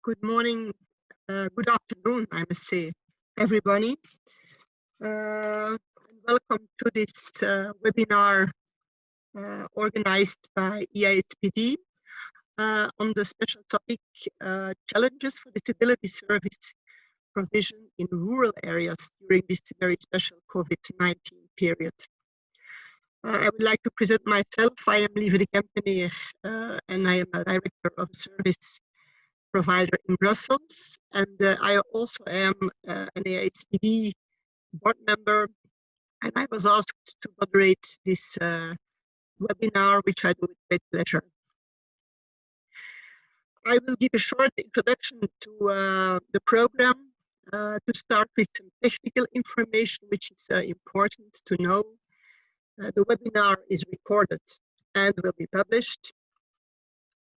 Good morning, good afternoon, I must say, everybody. Welcome to this webinar organized by EASPD on the special topic challenges for disability service provision in rural areas during this very special COVID-19 period. I would like to present myself. I am Lieve de Kempeneer and I am a director of service provider in Brussels, and I also am an EASPD board member, and I was asked to moderate this webinar, which I do with great pleasure. I will give a short introduction to the program to start with some technical information which is important to know. The webinar is recorded and will be published.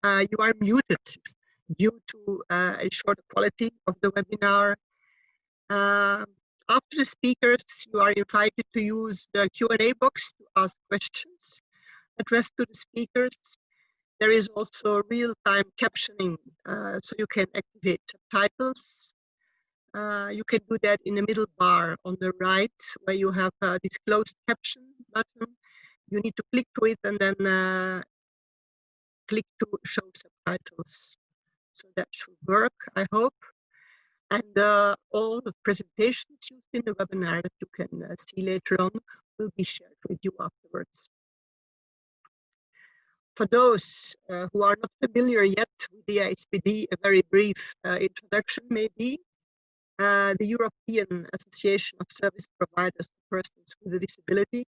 You are muted due to a short quality of the webinar. After the speakers, you are invited to use the Q&A box to ask questions addressed to the speakers. There is also real-time captioning, so you can activate subtitles. You can do that in the middle bar on the right, where you have this closed caption button. You need to click to it and then click to show subtitles. So that should work, I hope. And all the presentations used in the webinar that you can see later on will be shared with you afterwards. For those who are not familiar yet with the EASPD, a very brief introduction maybe. The European Association of Service Providers for Persons with a Disability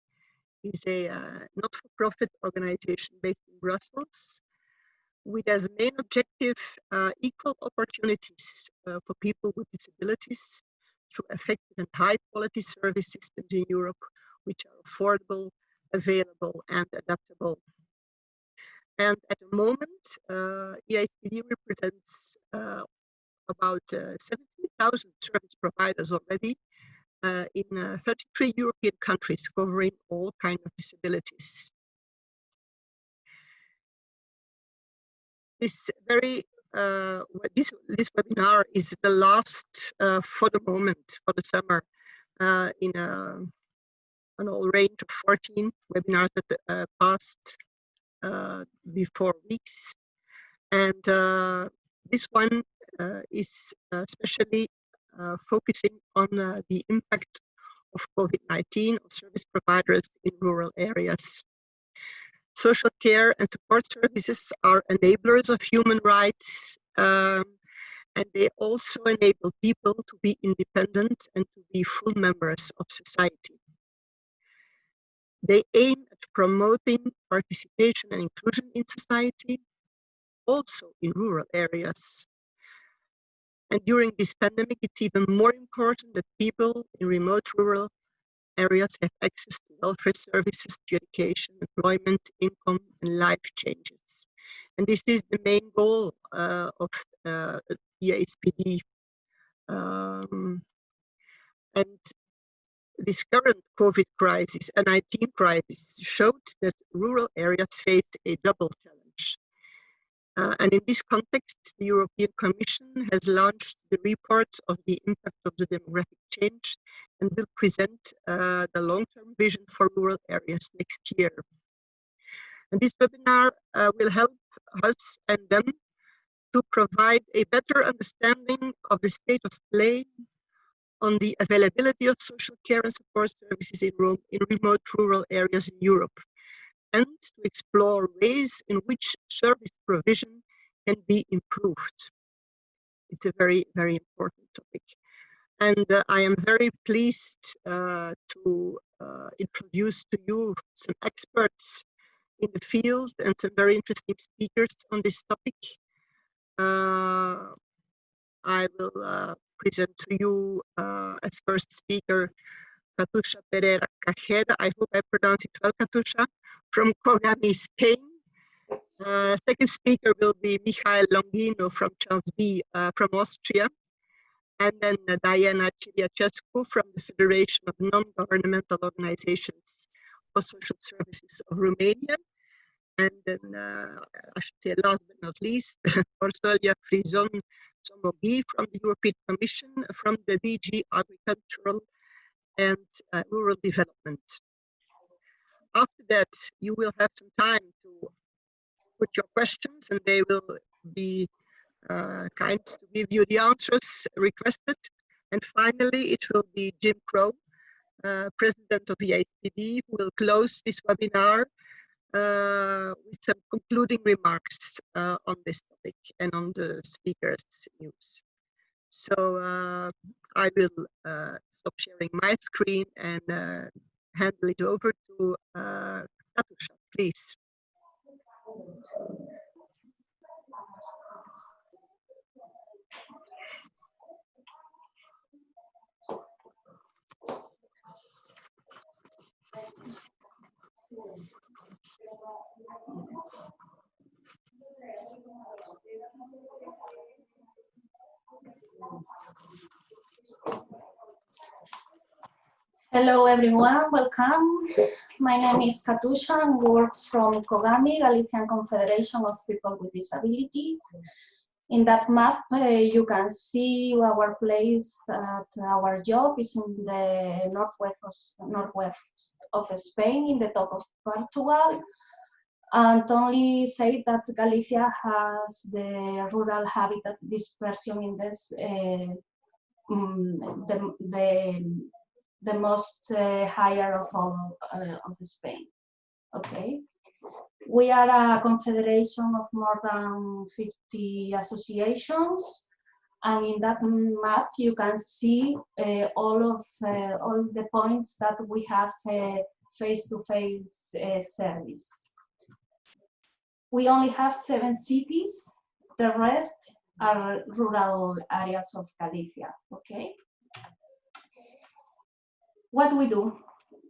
is a not-for-profit organization based in Brussels, with as main objective equal opportunities for people with disabilities through effective and high-quality service systems in Europe, which are affordable, available, and adaptable. And at the moment, EASPD represents about 70,000 service providers already in 33 European countries, covering all kinds of disabilities. This webinar is the last for the moment, for the summer, in an all range of 14 webinars that passed before weeks. And this one is especially focusing on the impact of COVID-19 on service providers in rural areas. Social care and support services are enablers of human rights, and they also enable people to be independent and to be full members of society. They aim at promoting participation and inclusion in society, also in rural areas. And during this pandemic, it's even more important that people in remote rural areas have access to welfare services, to education, employment, income, and life changes. And this is the main goal of EASPD. And this current COVID crisis and 19 crisis showed that rural areas face a double challenge. And in this context, the European Commission has launched the report of the impact of the demographic change and will present the long-term vision for rural areas next year. And this webinar will help us and them to provide a better understanding of the state of play on the availability of social care and support services in remote rural areas in Europe, and to explore ways in which service provision can be improved. It's a very, very important topic. And I am very pleased to introduce to you some experts in the field and some very interesting speakers on this topic. I will present to you as first speaker Katusha Pereira Cajeda. I hope I pronounce it well, Katusha, from Kogami, Spain. Second speaker will be Michael Longino from Charles B. From Austria. And then Diana Chiriacescu from the Federation of Non-Governmental Organizations for Social Services of Romania. And then, I should say, last but not least, Orsolya Frison Somogi from the European Commission, from the DG Agricultural and Rural Development. After that, you will have some time to put your questions, and they will be kind to give you the answers requested. And finally, it will be Jim Crow, President of EASPD, who will close this webinar with some concluding remarks on this topic and on the speakers' news. So I will stop sharing my screen and handle it over to Katusha, please. Hello everyone, welcome. My name is Katusha and work from COGAMI, Galician Confederation of People with Disabilities. In that map, you can see our place that our job is in the northwest of Spain, in the top of Portugal. And only say that Galicia has the rural habitat dispersion index, the most higher of all of Spain. Okay, we are a confederation of more than 50 associations, and in that map you can see all the points that we have face-to-face service. We only have 7 cities. The rest are rural areas of Galicia. Okay. What we do?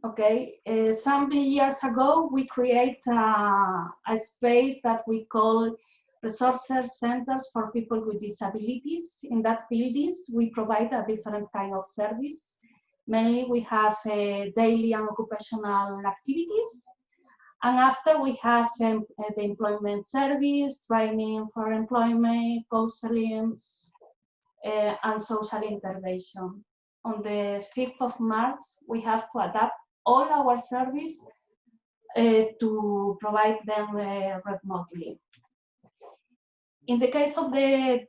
Okay, some years ago we create a space that we call resources centers for people with disabilities. In that buildings we provide a different kind of service. Mainly we have daily and occupational activities, and after we have the employment service, training for employment, counseling, and social intervention. On the 5th of March, we have to adapt all our service to provide them remotely. In the case of the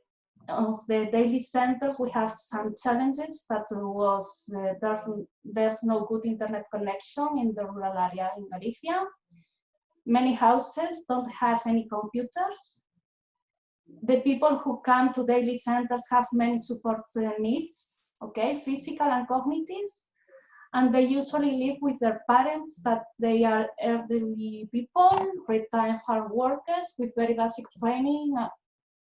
daily centers, we have some challenges. That was there's no good internet connection in the rural area in Galicia. Many houses don't have any computers. The people who come to daily centers have many support needs, okay, physical and cognitive, and they usually live with their parents, that they are elderly people, retired farm workers with very basic training.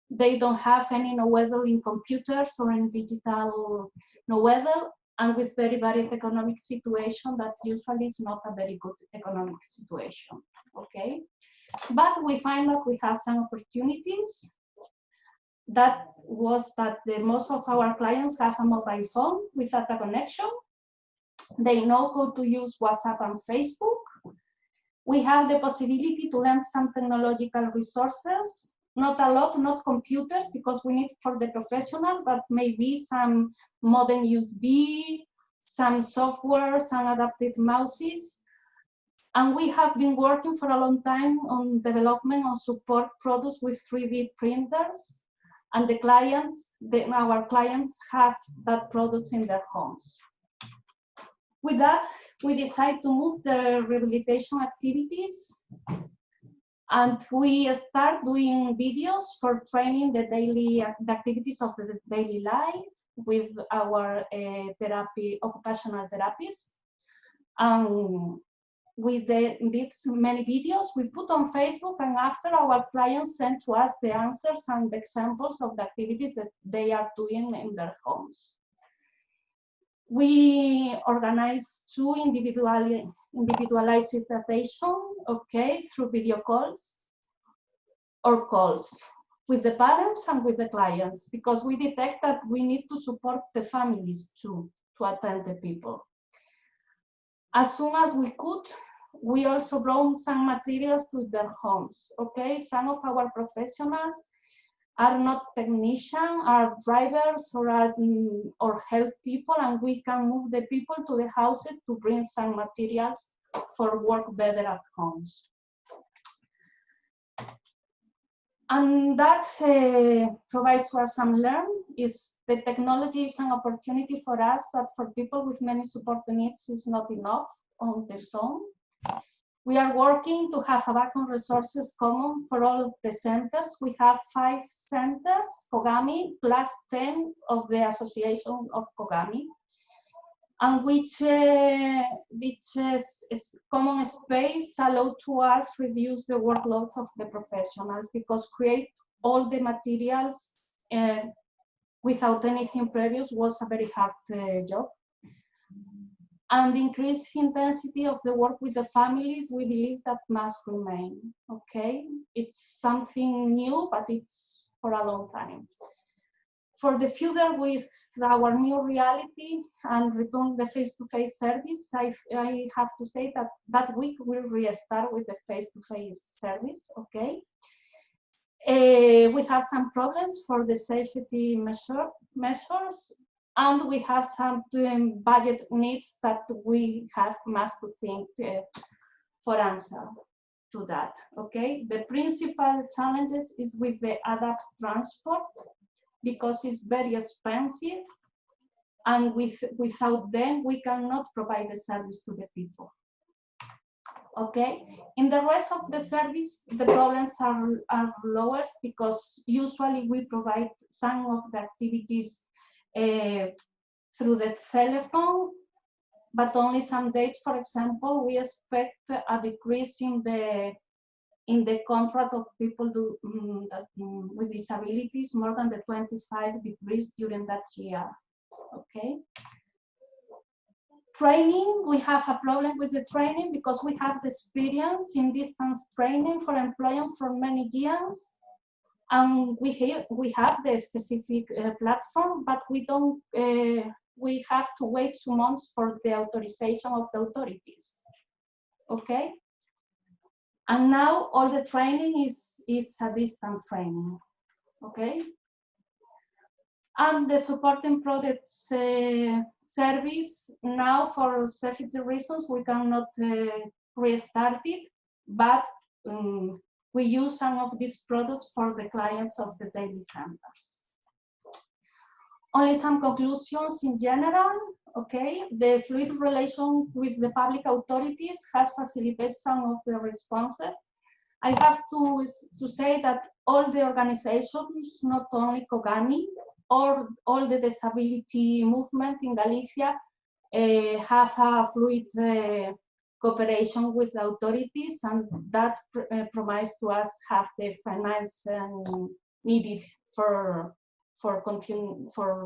They don't have any know-how in computers or in digital know-how, and with very varied economic situation that usually is not a very good economic situation, okay? But we find that we have some opportunities. That was that most of our clients have a mobile phone with data connection. They know how to use WhatsApp and Facebook. We have the possibility to lend some technological resources, not a lot, not computers, because we need for the professional, but maybe some modern USB, some software, some adapted mouses. And we have been working for a long time on development and support products with 3D printers. And the clients, our clients have that products in their homes. With that, we decide to move the rehabilitation activities, and we start doing videos for training the activities of the daily life with our occupational therapists. With these many videos we put on Facebook, and after our clients send to us the answers and the examples of the activities that they are doing in their homes. We organize 2 individualized sessions, okay, through video calls or calls with the parents and with the clients, because we detect that we need to support the families too, to attend the people. As soon as we could, we also brought some materials to their homes. Okay, some of our professionals are not technicians, are drivers or help people, and we can move the people to the houses to bring some materials for work better at homes. And that provides us some learn is the technology is an opportunity for us, but for people with many support needs is not enough on their own. We are working to have a backend resources common for all of the centers. We have 5 centers, Kogami, plus 10 of the Association of Kogami, and which is common space allow to us reduce the workload of the professionals, because create all the materials without anything previous was a very hard job. And increased intensity of the work with the families, we believe that must remain, okay? It's something new, but it's for a long time. For the future, with our new reality and return the face-to-face service, I have to say that that week we'll restart with the face-to-face service, okay? We have some problems for the safety measures, and we have some budget needs that we must think for answer to that, okay? The principal challenges is with the adapt transport, because it's very expensive, and without them, we cannot provide the service to the people. Okay, in the rest of the service, the problems are lowest, because usually we provide some of the activities through the telephone, but only some dates. For example, we expect a decrease in the contract of people with disabilities, more than the 25 decrease during that year. Okay. Training, we have a problem with the training, because we have the experience in distance training for employees for many years. We have the specific platform, but we don't. We have to wait 2 months for the authorization of the authorities. Okay, and now all the training is a distant training. Okay, and the supporting products service, now for safety reasons we cannot restart it, but we use some of these products for the clients of the daily centers. Only some conclusions in general. Okay, the fluid relation with the public authorities has facilitated some of the responses. I have to say that all the organizations, not only Kogami, or all the disability movement in Galicia, have a fluid cooperation with the authorities, and that provides to us have the finance needed for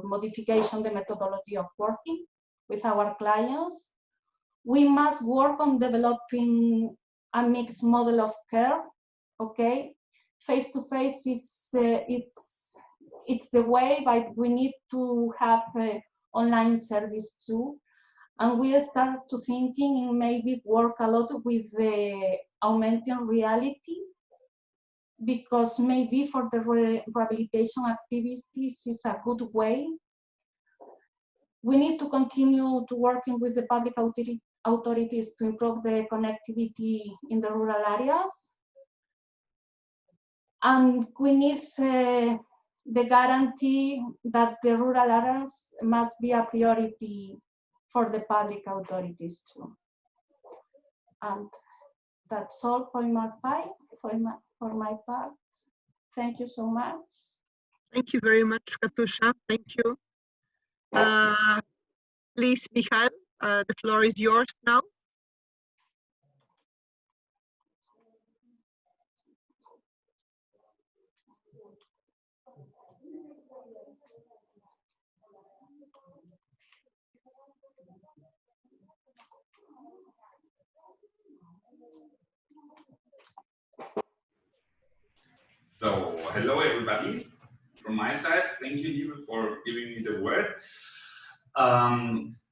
modification the methodology of working with our clients. We must work on developing a mixed model of care. Okay, face-to-face is it's the way, but we need to have online service too. And we start to thinking and maybe work a lot with the augmented reality, because maybe for the rehabilitation activities is a good way. We need to continue to working with the public authorities to improve the connectivity in the rural areas. And we need the guarantee that the rural areas must be a priority for the public authorities too. And that's all for my part. Thank you so much. Thank you very much, Katusha. Thank you. Please, Michael, the floor is yours now. So, hello everybody. From my side, thank you, Liebe, for giving me the word.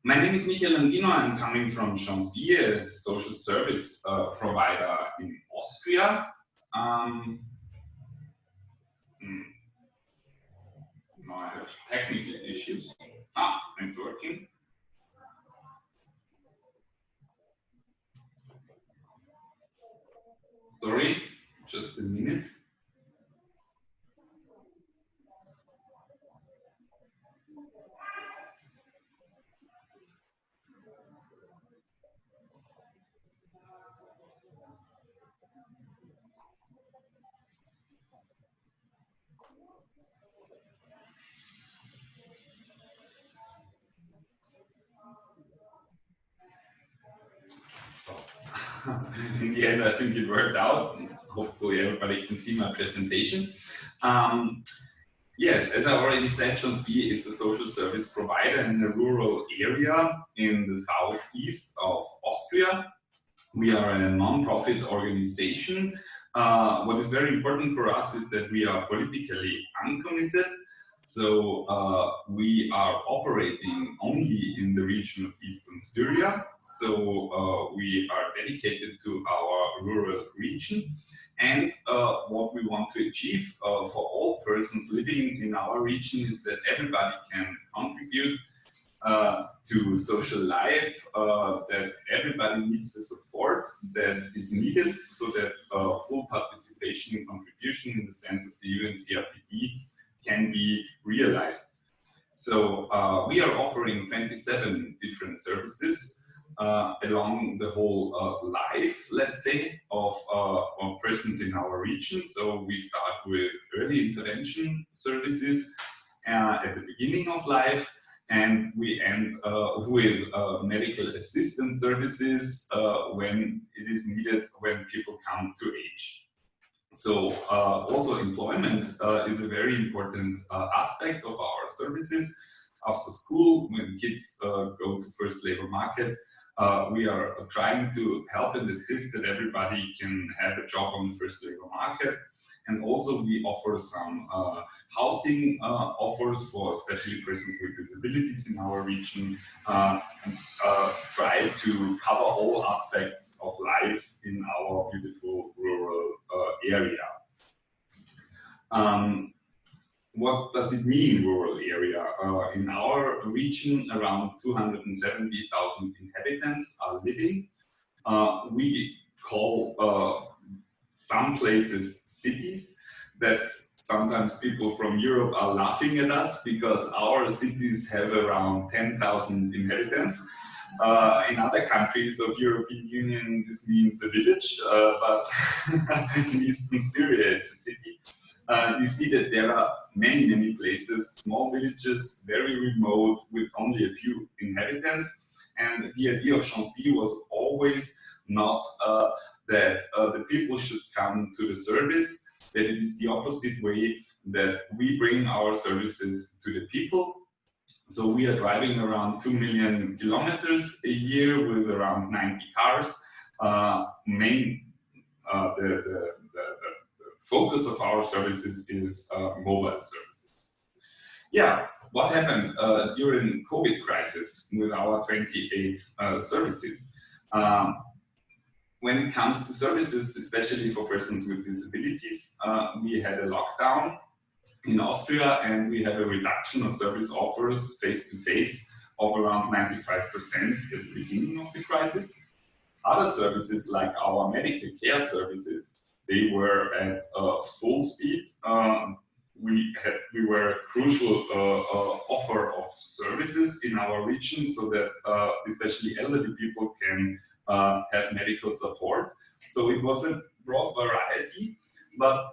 My name is Michael Landino. I'm coming from Champsby, a social service provider in Austria. Now I have technical issues. It's working. Sorry, just a minute. So, in the end, I think it worked out. Hopefully everybody can see my presentation. Yes, as I already said, Champsby is a social service provider in a rural area in the southeast of Austria. We are a non-profit organization. What is very important for us is that we are politically uncommitted. So we are operating only in the region of Eastern Styria. So we are dedicated to our rural region. And what we want to achieve for all persons living in our region is that everybody can contribute to social life, that everybody needs the support that is needed so that full participation and contribution in the sense of the UNCRPD can be realized. So we are offering 27 different services along the whole life, let's say, of persons in our region. So we start with early intervention services at the beginning of life, and we end with medical assistance services when it is needed, when people come to age. So also employment is a very important aspect of our services. After school, when kids go to first labor market, we are trying to help and assist that everybody can have a job on the first labor market. And also we offer some housing offers for especially persons with disabilities in our region, and try to cover all aspects of life in our beautiful rural area. What does it mean, rural area? In our region, around 270,000 inhabitants are living. We call some places cities. That's sometimes people from Europe are laughing at us because our cities have around 10,000 inhabitants. In other countries of European Union, this means a village, but in Eastern Syria, it's a city. You see that there are many places, small villages, very remote, with only a few inhabitants. And the idea of Champsby was always not that the people should come to the service, that it is the opposite way, that we bring our services to the people. So we are driving around 2 million kilometers a year with around 90 cars. The focus of our services is mobile services. Yeah, what happened during COVID crisis with our 28 services? When it comes to services, especially for persons with disabilities, we had a lockdown in Austria, and we had a reduction of service offers face-to-face of around 95% at the beginning of the crisis. Other services, like our medical care services, they were at full speed. We were a crucial offer of services in our region so that especially elderly people can have medical support. So it was a broad variety, but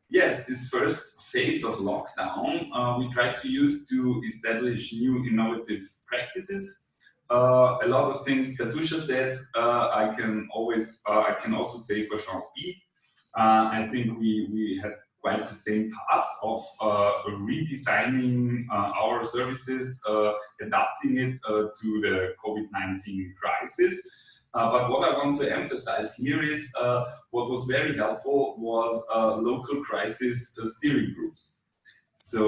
yes, this first phase of lockdown, we tried to use to establish new innovative practices. A lot of things Katusha said, I can also say for Champsby. I think we had quite the same path of redesigning our services, adapting it to the COVID-19 crisis. But what I want to emphasize here is what was very helpful was local crisis steering groups. So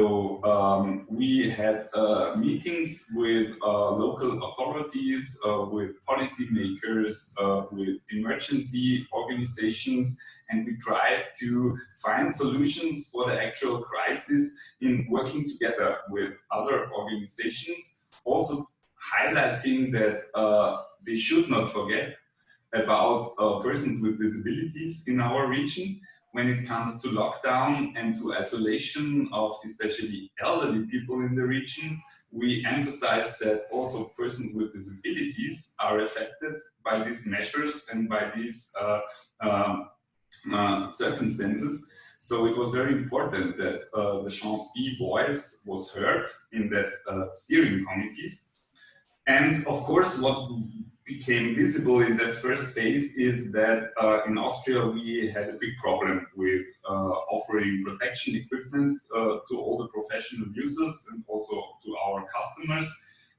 we had meetings with local authorities, with policymakers, with emergency organizations, and we tried to find solutions for the actual crisis in working together with other organizations, also highlighting that they should not forget about persons with disabilities in our region when it comes to lockdown and to isolation of especially elderly people in the region. We emphasize that also persons with disabilities are affected by these measures and by these circumstances. So it was very important that the Chance B voice was heard in that steering committees. And of course, what became visible in that first phase is that in Austria we had a big problem with offering protection equipment to all the professional users and also to our customers.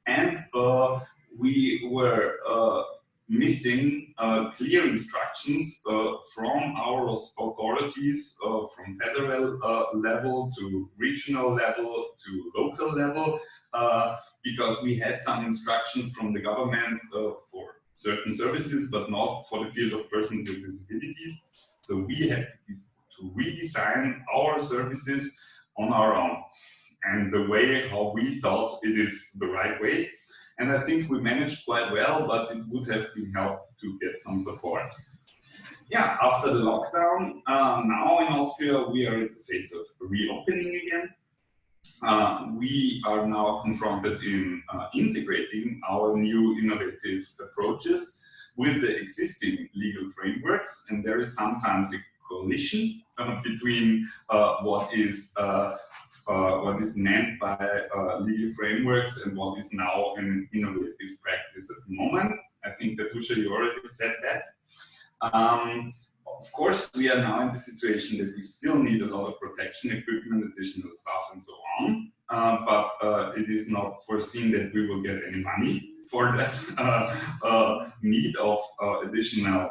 And we were missing clear instructions from our authorities, from federal level to regional level to local level, because we had some instructions from the government for certain services, but not for the field of persons with disabilities. So we had to redesign our services on our own, and the way how we thought it is the right way. And I think we managed quite well, but it would have been helped to get some support. Yeah, after the lockdown, now in Austria, we are at the phase of reopening again. We are now confronted in integrating our new innovative approaches with the existing legal frameworks, and there is sometimes a collision between what is meant by legal frameworks and what is now an innovative practice at the moment. I think that Usha, you already said that. Of course, we are now in the situation that we still need a lot of protection equipment, additional stuff, and so on. But it is not foreseen that we will get any money for that need of additional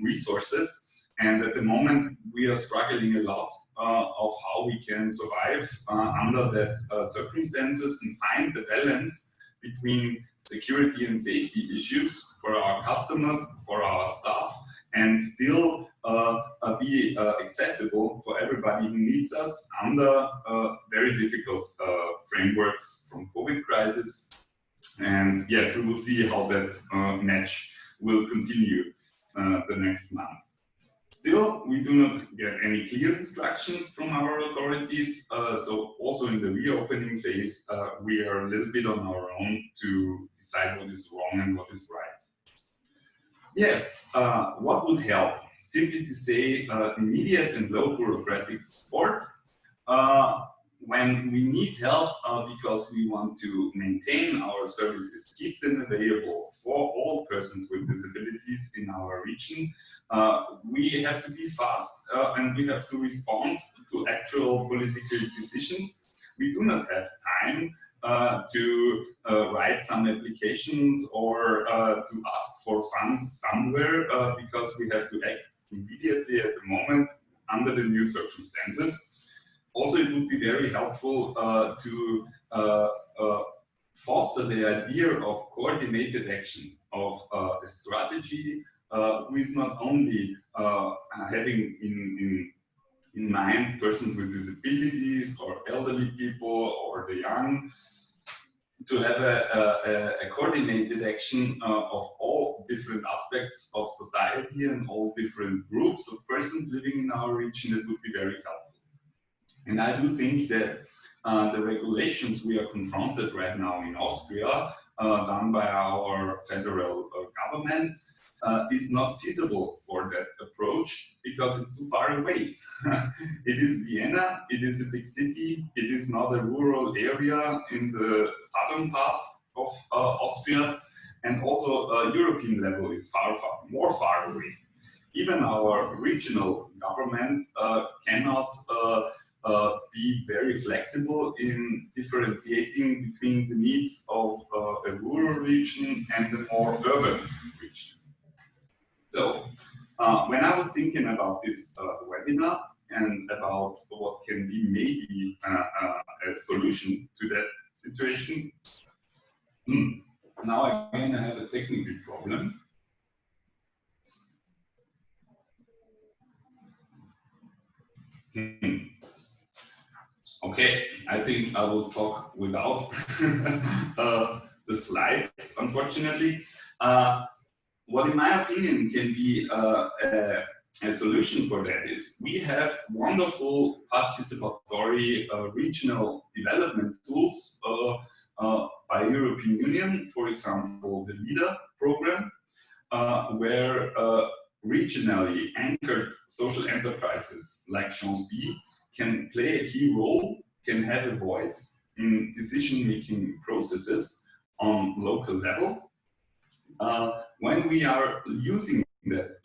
resources. And at the moment, we are struggling a lot of how we can survive under that circumstances and find the balance between security and safety issues for our customers, for our staff, and still be accessible for everybody who needs us under very difficult frameworks from COVID crisis. And yes, we will see how that match will continue the next month. Still, we do not get any clear instructions from our authorities, so also in the reopening phase, we are a little bit on our own to decide what is wrong and what is right. Yes, what would help? Simply to say immediate and low bureaucratic support. When we need help because we want to maintain our services, keep them available for all persons with disabilities in our region, we have to be fast and we have to respond to actual political decisions. We do not have time to write some applications or to ask for funds somewhere because we have to act immediately at the moment under the new circumstances. Also, it would be very helpful to foster the idea of coordinated action, of a strategy who is not only having in mind persons with disabilities or elderly people or the young, to have a coordinated action of all different aspects of society and all different groups of persons living in our region. That would be very helpful. And I do think that the regulations we are confronted right now in Austria, done by our federal government, is not feasible for that approach because it's too far away. It is Vienna, it is a big city, it is not a rural area in the southern part of Austria, and also European level is more far away. Even our regional government cannot be very flexible in differentiating between the needs of a rural region and a more urban region. So, when I was thinking about this webinar, and about what can be maybe a solution to that situation. Now again, I have a technical problem. Okay, I think I will talk without the slides, unfortunately. What in my opinion can be a solution for that is we have wonderful participatory regional development tools by European Union, for example, the LEADER program, where regionally anchored social enterprises like Chance B can play a key role, can have a voice in decision-making processes on local level. When we are using that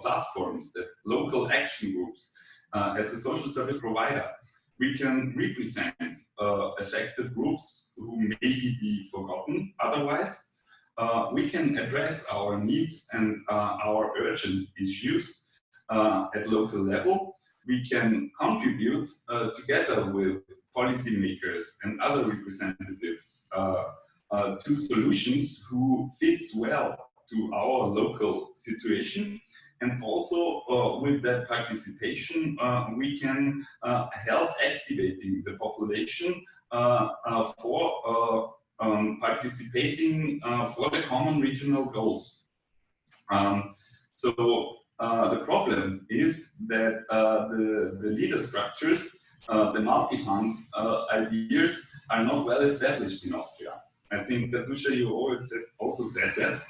platforms, that local action groups, as a social service provider, we can represent affected groups who may be forgotten otherwise. We can address our needs and our urgent issues at local level. We can contribute together with policymakers and other representatives to solutions who fits well to our local situation. And also with that participation, we can help activating the population for participating for the common regional goals. So the problem is that the leader structures, the multi-fund ideas are not well established in Austria. I think, Katusha, you also said that.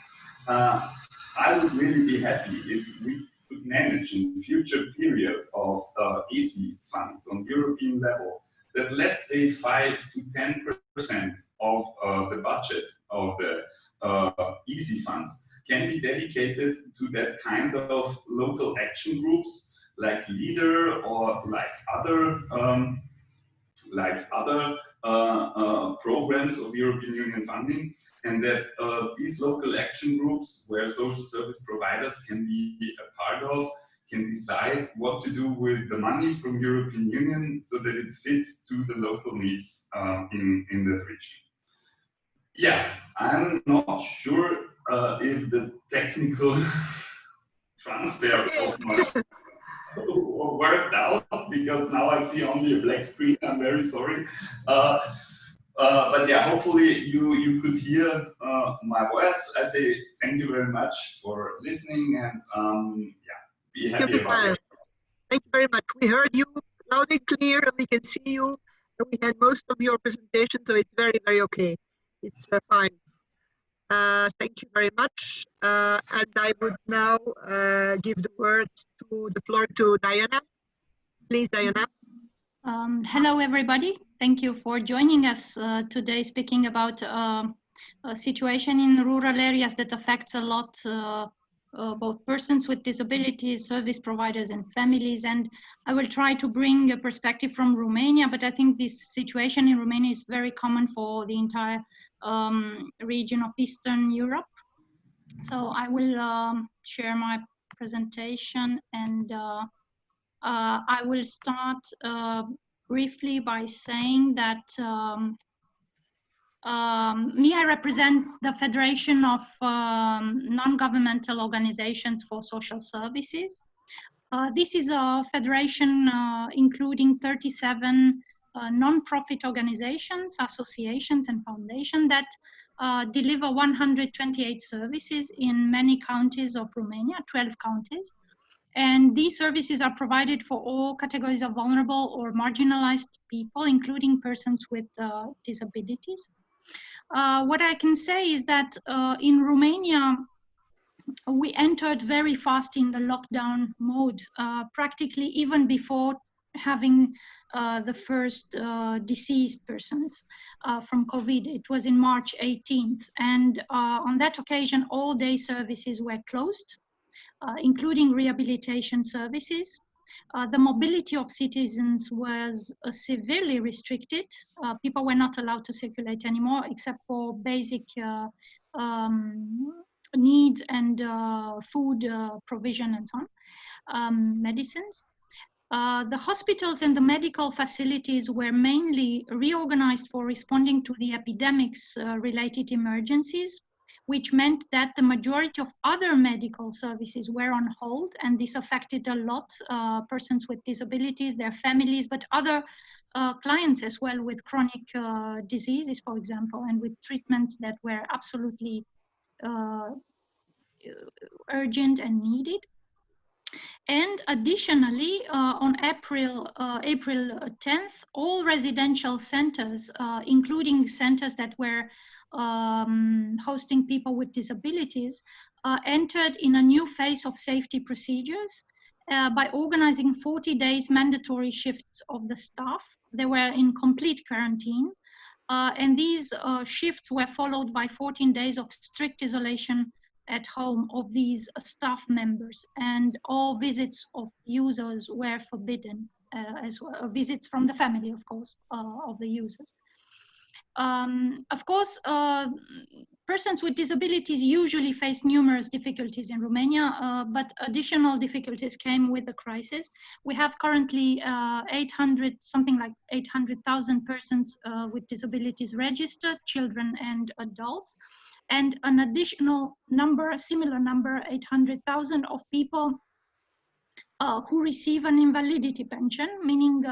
I would really be happy if we could manage in the future period of EASY funds on European level that, let's say, 5 to 10% of the budget of the EASY funds can be dedicated to that kind of local action groups like LEADER or like other programs of European Union funding, and that these local action groups where social service providers can be a part of can decide what to do with the money from European Union so that it fits to the local needs in that region. Yeah, I'm not sure if the technical transfer worked out, because now I see only a black screen. I'm very sorry. But yeah, hopefully you could hear my words. I say thank you very much for listening, and yeah, be happy about it. Thank you very much. We heard you loud and clear, and we can see you. And we had most of your presentation, so it's very, very okay. It's fine. Thank you very much. And I would now give the floor to Diana. Please, Diana. Hello, everybody. Thank you for joining us today, speaking about a situation in rural areas that affects a lot both persons with disabilities, service providers, and families. And I will try to bring a perspective from Romania, but I think this situation in Romania is very common for the entire region of Eastern Europe. So I will share my presentation, and I will start briefly by saying that I represent the Federation of Non-Governmental Organizations for Social Services. This is a federation including 37 non-profit organizations, associations, and foundations that deliver 128 services in many counties of Romania, 12 counties. And these services are provided for all categories of vulnerable or marginalized people, including persons with disabilities. What I can say is that in Romania, we entered very fast in the lockdown mode, practically even before having the first deceased persons from COVID. It was in March 18th. And on that occasion, all day services were closed, including rehabilitation services. The mobility of citizens was severely restricted. People were not allowed to circulate anymore, except for basic needs and food provision and so on, medicines. The hospitals and the medical facilities were mainly reorganized for responding to the epidemics related emergencies, which meant that the majority of other medical services were on hold, and this affected a lot persons with disabilities, their families, but other clients as well with chronic diseases, for example, and with treatments that were absolutely urgent and needed. And additionally, on April 10th, all residential centers, including centers that were hosting people with disabilities, entered in a new phase of safety procedures by organizing 40 days mandatory shifts of the staff. They were in complete quarantine. And these shifts were followed by 14 days of strict isolation at home of these staff members, and all visits of users were forbidden, as well, visits from the family, of course, of the users. Of course, persons with disabilities usually face numerous difficulties in Romania, but additional difficulties came with the crisis. We have currently something like 800,000 persons with disabilities registered, children and adults, and an additional number, a similar number, 800,000 of people who receive an invalidity pension, meaning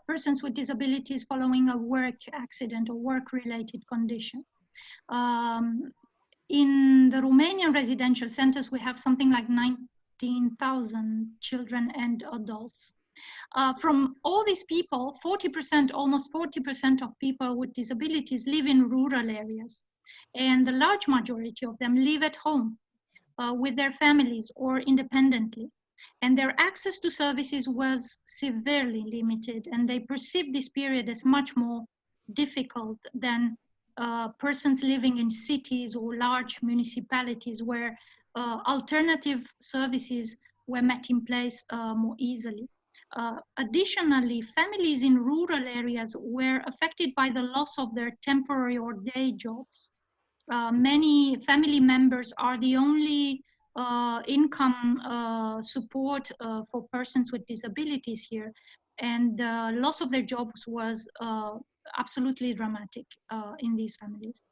persons with disabilities following a work accident or work-related condition. In the Romanian residential centers, we have something like 19,000 children and adults. From all these people, 40%, almost 40% of people with disabilities live in rural areas. And the large majority of them live at home with their families or independently. And their access to services was severely limited, and they perceived this period as much more difficult than persons living in cities or large municipalities where alternative services were met in place more easily. Additionally, families in rural areas were affected by the loss of their temporary or day jobs. Many family members are the only income support for persons with disabilities here, and loss of their jobs was absolutely dramatic in these families.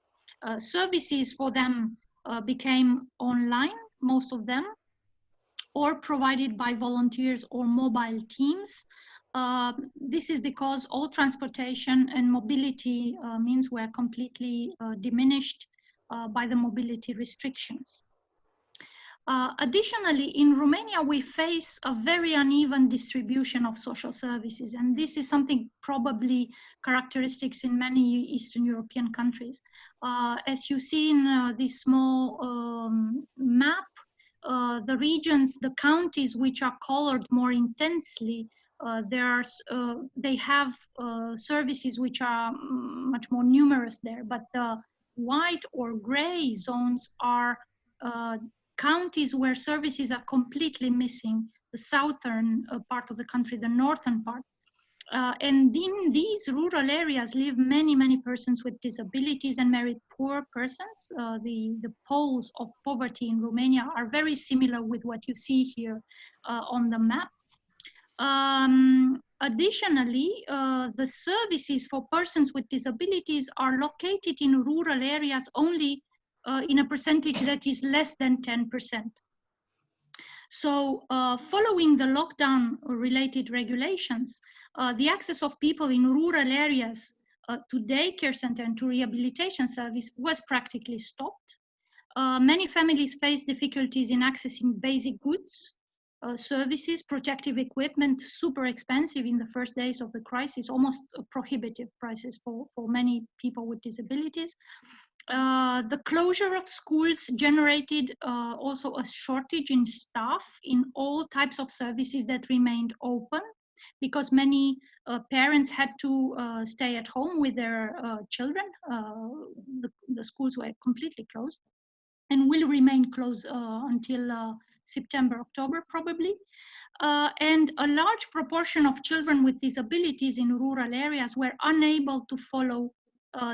Services for them became online, most of them, or provided by volunteers or mobile teams. This is because all transportation and mobility means were completely diminished by the mobility restrictions. Additionally, in Romania, we face a very uneven distribution of social services, and this is something probably characteristics in many Eastern European countries. As you see in this small map, the regions, the counties which are colored more intensely, they have services which are much more numerous there, but the white or gray zones are counties where services are completely missing, the southern part of the country, the northern part. And in these rural areas live many, many persons with disabilities and very poor persons. The poles of poverty in Romania are very similar with what you see here on the map. Additionally, the services for persons with disabilities are located in rural areas only in a percentage that is less than 10%. So following the lockdown related regulations, the access of people in rural areas to daycare center and to rehabilitation service was practically stopped. Many families face difficulties in accessing basic goods, services, protective equipment, super expensive in the first days of the crisis, almost prohibitive prices for many people with disabilities. The closure of schools generated also a shortage in staff in all types of services that remained open, because many parents had to stay at home with their children. The schools were completely closed and will remain closed until September, October probably. And a large proportion of children with disabilities in rural areas were unable to follow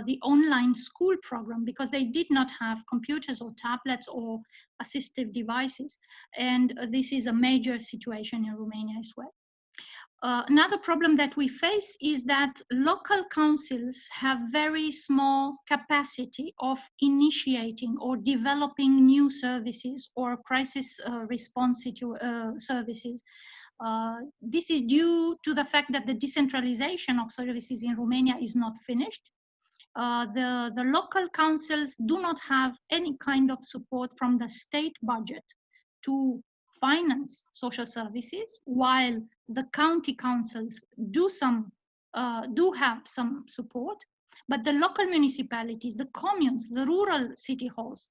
the online school program because they did not have computers or tablets or assistive devices. And this is a major situation in Romania as well. Another problem that we face is that local councils have very small capacity of initiating or developing new services or crisis response services. This is due to the fact that the decentralization of services in Romania is not finished. The local councils do not have any kind of support from the state budget to finance social services, while the county councils do have some support, but the local municipalities, the communes, the rural city halls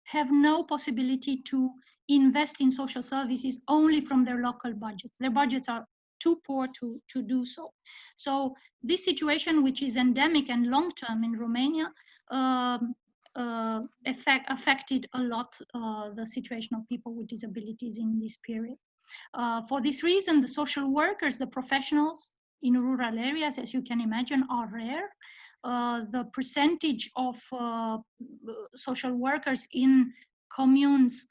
have no possibility to invest in social services only from their local budgets. Their budgets are too poor to do so. So this situation, which is endemic and long-term in Romania, affected a lot the situation of people with disabilities in this period. For this reason, the social workers, the professionals in rural areas, as you can imagine, are rare. The percentage of social workers in communes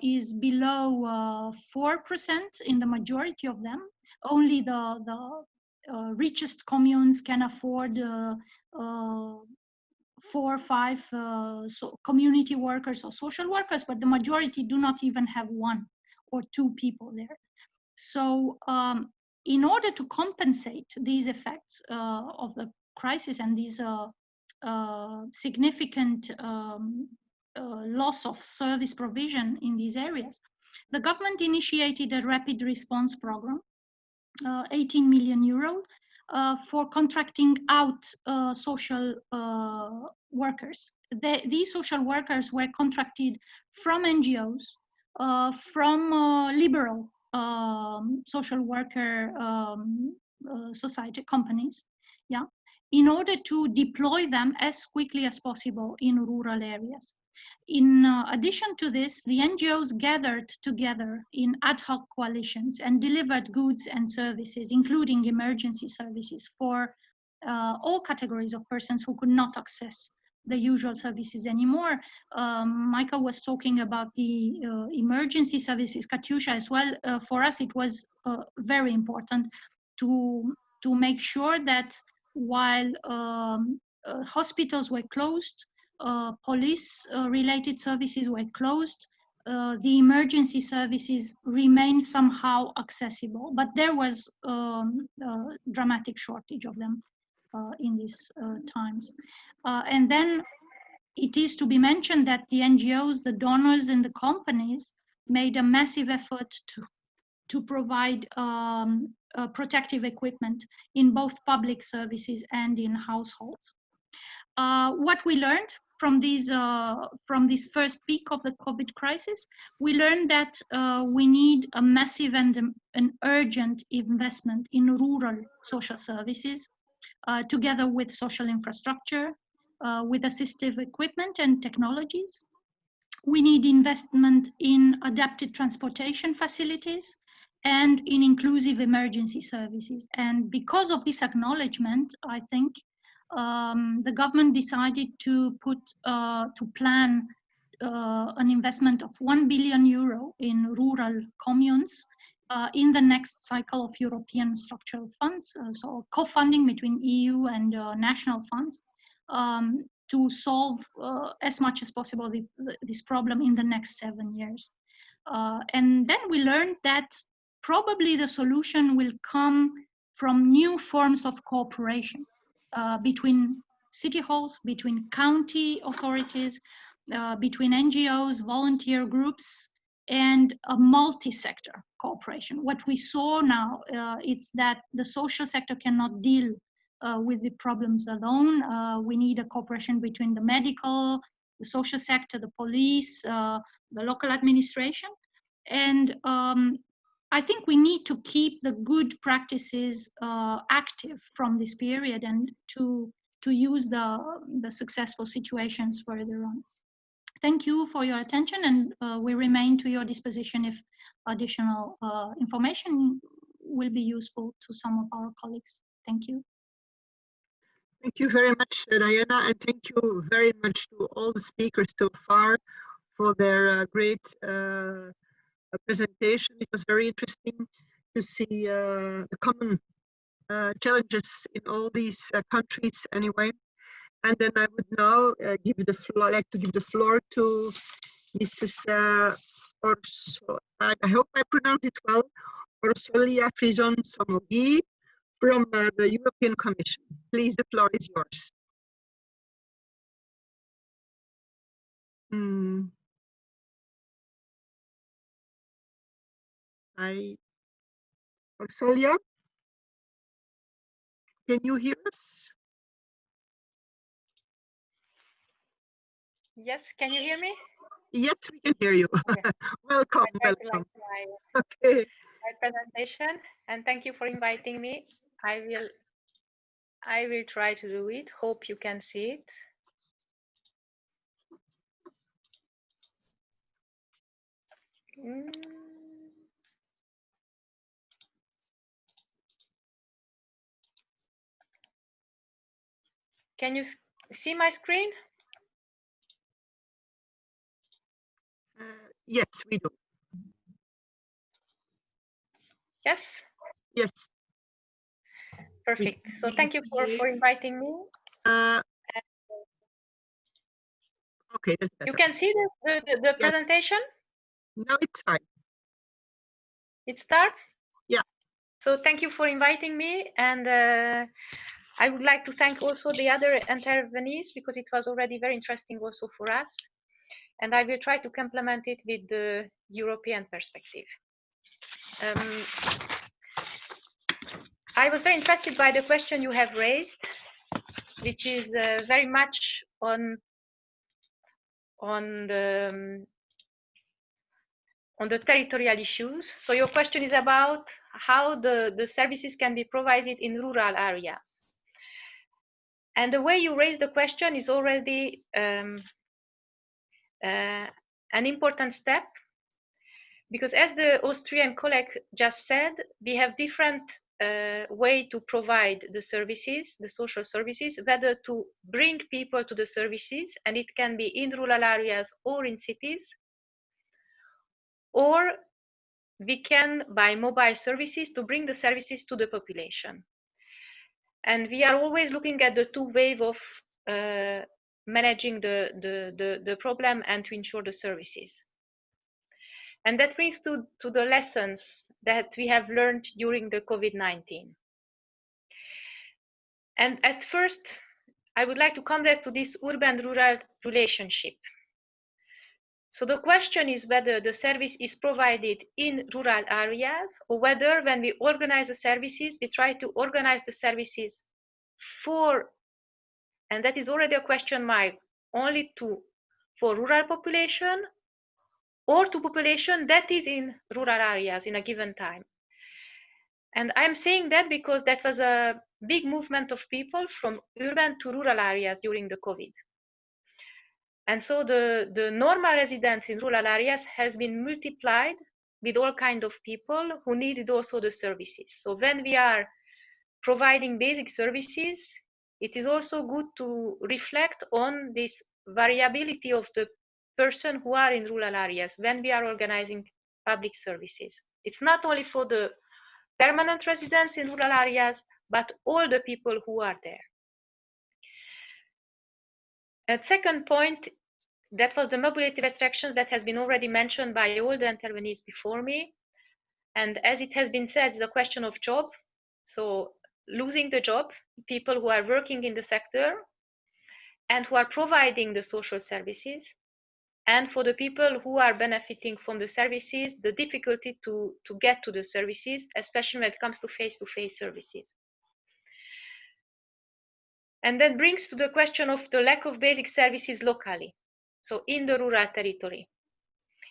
is below 4% in the majority of them. Only the richest communes can afford 4 or 5 community workers or social workers, but the majority do not even have 1 or 2 people there. So in order to compensate these effects of the crisis and these significant loss of service provision in these areas, the government initiated a rapid response program, 18 million euro, for contracting out social workers. These social workers were contracted from NGOs, from liberal social worker society companies, yeah, in order to deploy them as quickly as possible in rural areas. In addition to this, the NGOs gathered together in ad hoc coalitions and delivered goods and services, including emergency services, for all categories of persons who could not access the usual services anymore. Michael was talking about the emergency services, Katyusha as well. For us, it was very important to make sure that while hospitals were closed, police-related services were closed, the emergency services remained somehow accessible, but there was a dramatic shortage of them in these times. And then it is to be mentioned that the NGOs, the donors and the companies made a massive effort to provide protective equipment in both public services and in households. What we learned from this first peak of the COVID crisis, we learned that we need a massive and an urgent investment in rural social services, together with social infrastructure, with assistive equipment and technologies. We need investment in adapted transportation facilities and in inclusive emergency services. And because of this acknowledgement, I think the government decided to plan an investment of 1 billion euro in rural communes in the next cycle of European structural funds, so co-funding between EU and national funds, to solve as much as possible this problem in the next 7 years. And then we learned that probably the solution will come from new forms of cooperation between city halls, between county authorities, between NGOs, volunteer groups, and a multi-sector cooperation. What we saw now, it's that the social sector cannot deal with the problems alone. We need a cooperation between the medical, the social sector, the police, the local administration. And I think we need to keep the good practices active from this period and to use the successful situations further on. Thank you for your attention, and we remain to your disposition if additional information will be useful to some of our colleagues. Thank you. Thank you very much, Diana, and thank you very much to all the speakers so far for their great presentation. It was very interesting. to see the common challenges in all these countries anyway. And then I would now give the floor, like to give the floor to Mrs. I hope I pronounced it well, Orsolia Frison Somogi from the European Commission. Please, the floor is yours. Orsolia, can you hear us? Yes, can you hear me? Yes, we can hear you. Okay. Welcome, I tried to welcome. like Okay. my presentation, and thank you for inviting me. I will try to do it. Hope you can see it. Can you see my screen? Yes, we do. Yes. Yes. Perfect. So thank you for inviting me. Okay, that's better. You can see the Yes. presentation? Now it's fine. It starts? Yeah. So thank you for inviting me, and I would like to thank also the other intervenees, because it was already very interesting also for us, and I will try to complement it with the European perspective. I was very interested by the question you have raised, which is very much on the territorial issues. So your question is about how the services can be provided in rural areas. And the way you raise the question is already an important step, because as the Austrian colleague just said, we have different way to provide the services, the social services, whether to bring people to the services, and it can be in rural areas or in cities, or we can buy mobile services to bring the services to the population. And we are always looking at the two ways of managing the problem and to ensure the services. And that brings to the lessons that we have learned during the COVID-19. And at first, I would like to come back to this urban-rural relationship. So the question is whether the service is provided in rural areas, or whether when we organize the services, we try to organize the services for, and that is already a question mark, only for rural population, or to population that is in rural areas in a given time. And I'm saying that because that was a big movement of people from urban to rural areas during the COVID. And so the normal residents in rural areas has been multiplied with all kinds of people who needed also the services. So when we are providing basic services, it is also good to reflect on this variability of the person who are in rural areas when we are organizing public services. It's not only for the permanent residents in rural areas, but all the people who are there. A second point, that was the mobility restrictions that has been already mentioned by all the intervenees before me. And as it has been said, the question of job. So losing the job, people who are working in the sector and who are providing the social services, and for the people who are benefiting from the services, the difficulty to get to the services, especially when it comes to face-to-face services. And that brings to the question of the lack of basic services locally, so in the rural territory.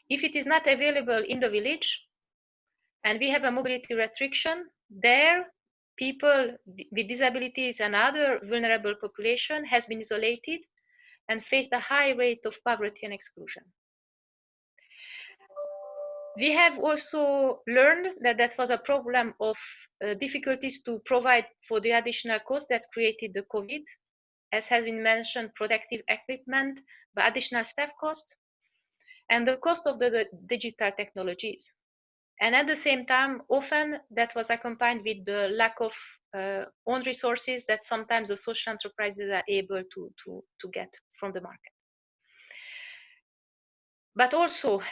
If it is not available in the village, and we have a mobility restriction, there people with disabilities and other vulnerable population has been isolated and faced a high rate of poverty and exclusion. We have also learned that that was a problem of difficulties to provide for the additional cost that created the COVID, as has been mentioned, protective equipment, but additional staff costs, and the cost of the digital technologies. And at the same time, often that was accompanied with the lack of own resources that sometimes the social enterprises are able to get from the market. But also,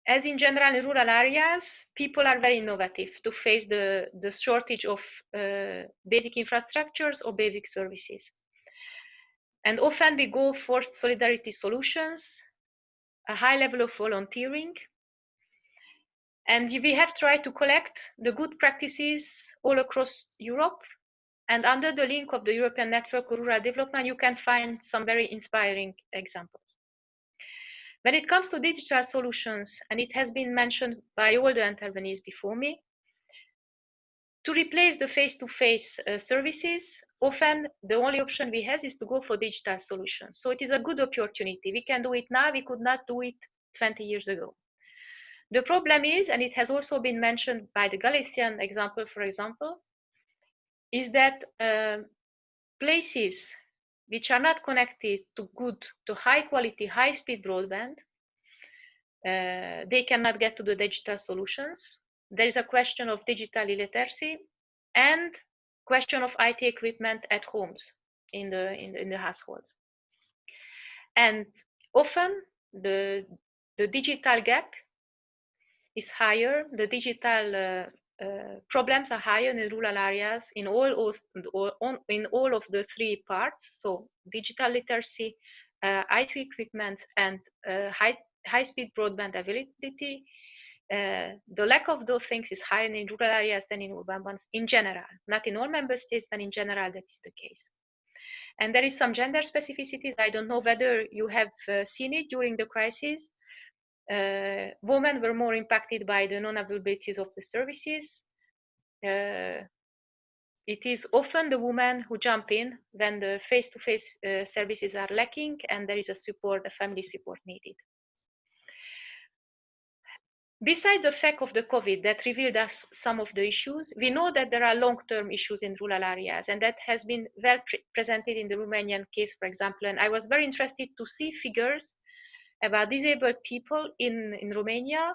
as in general in rural areas, people are very innovative to face the shortage of basic infrastructures or basic services. And often we go for solidarity solutions, a high level of volunteering. And we have tried to collect the good practices all across Europe. And under the link of the European Network for Rural Development, you can find some very inspiring examples. When it comes to digital solutions, and it has been mentioned by all the intervenees before me, to replace the face-to-face services, often the only option we have is to go for digital solutions. So it is a good opportunity. We can do it now, we could not do it 20 years ago. The problem is, and it has also been mentioned by the Galician example, for example, is that places which are not connected to high quality, high speed broadband, they cannot get to the digital solutions. There is a question of digital illiteracy and question of IT equipment at homes in the households. And often the digital gap is higher, the digital problems are higher in rural areas in all of the three parts. So digital literacy, IT equipment, and high-speed broadband availability. The lack of those things is higher in rural areas than in urban ones in general. Not in all member states, but in general that is the case. And there is some gender specificities. I don't know whether you have seen it during the crisis. Women were more impacted by the non-availabilities of the services. It is often the women who jump in when the face-to-face services are lacking and there is a family support needed. Besides the fact of the COVID that revealed us some of the issues, we know that there are long-term issues in rural areas, and that has been well presented in the Romanian case, for example. And I was very interested to see figures about disabled people in Romania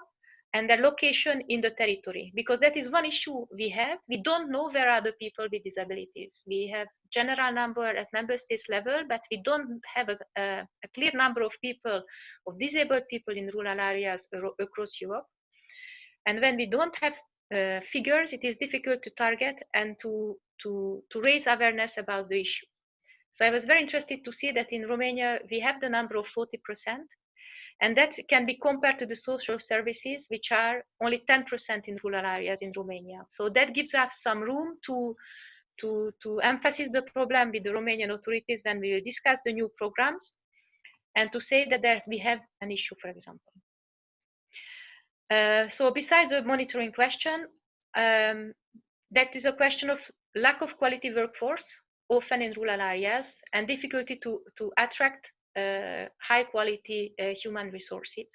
and their location in the territory, because that is one issue we have. We don't know where are the people with disabilities. We have general number at member states level, but we don't have a clear number of people, of disabled people in rural areas across Europe. And when we don't have figures, it is difficult to target and to raise awareness about the issue. So I was very interested to see that in Romania, we have the number of 40%, and that can be compared to the social services, which are only 10% in rural areas in Romania. So that gives us some room to emphasize the problem with the Romanian authorities when we will discuss the new programs, and to say that we have an issue, for example. So besides the monitoring question, that is a question of lack of quality workforce, often in rural areas, and difficulty to attract high quality human resources.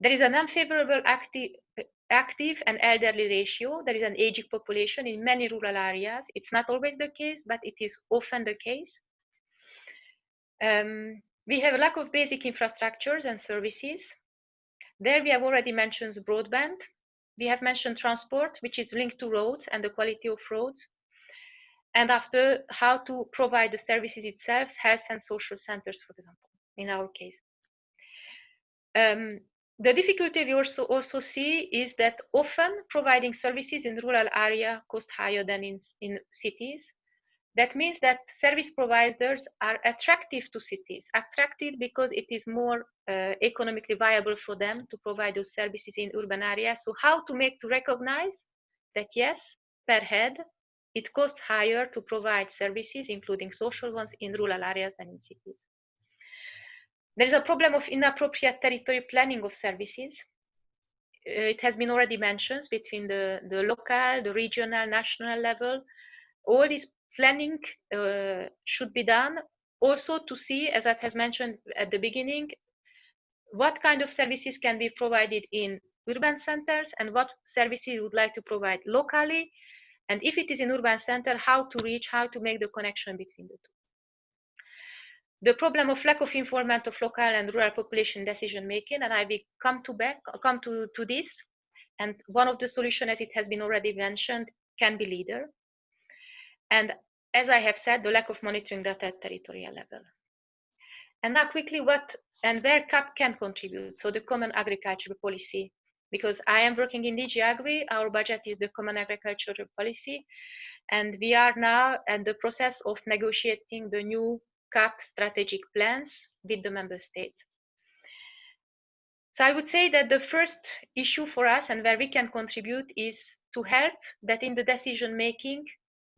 There is an unfavorable active and elderly ratio. There is an aging population in many rural areas. It's not always the case, but it is often the case. We have a lack of basic infrastructures and services. There we have already mentioned broadband. We have mentioned transport, which is linked to roads and the quality of roads. And after, how to provide the services itself, health and social centers, for example, in our case. The difficulty we also see is that often providing services in rural area cost higher than in cities. That means that service providers are attractive to cities, attractive because it is more economically viable for them to provide those services in urban areas. So how to recognize that yes, per head, it costs higher to provide services, including social ones, in rural areas than in cities. There is a problem of inappropriate territory planning of services. It has been already mentioned between the local, the regional, national level. All this planning should be done also to see, as I has mentioned at the beginning, what kind of services can be provided in urban centers and what services you would like to provide locally. And if it is in urban center, how to reach, how to make the connection between the two. The problem of lack of involvement of local and rural population decision making, and I will come to this. And one of the solutions, as it has been already mentioned, can be leader. And as I have said, the lack of monitoring data at territorial level. And now quickly what and where CAP can contribute. So the Common Agricultural Policy, because I am working in DG Agri, our budget is the Common Agricultural Policy. And we are now in the process of negotiating the new CAP strategic plans with the member states. So I would say that the first issue for us and where we can contribute is to help that in the decision making,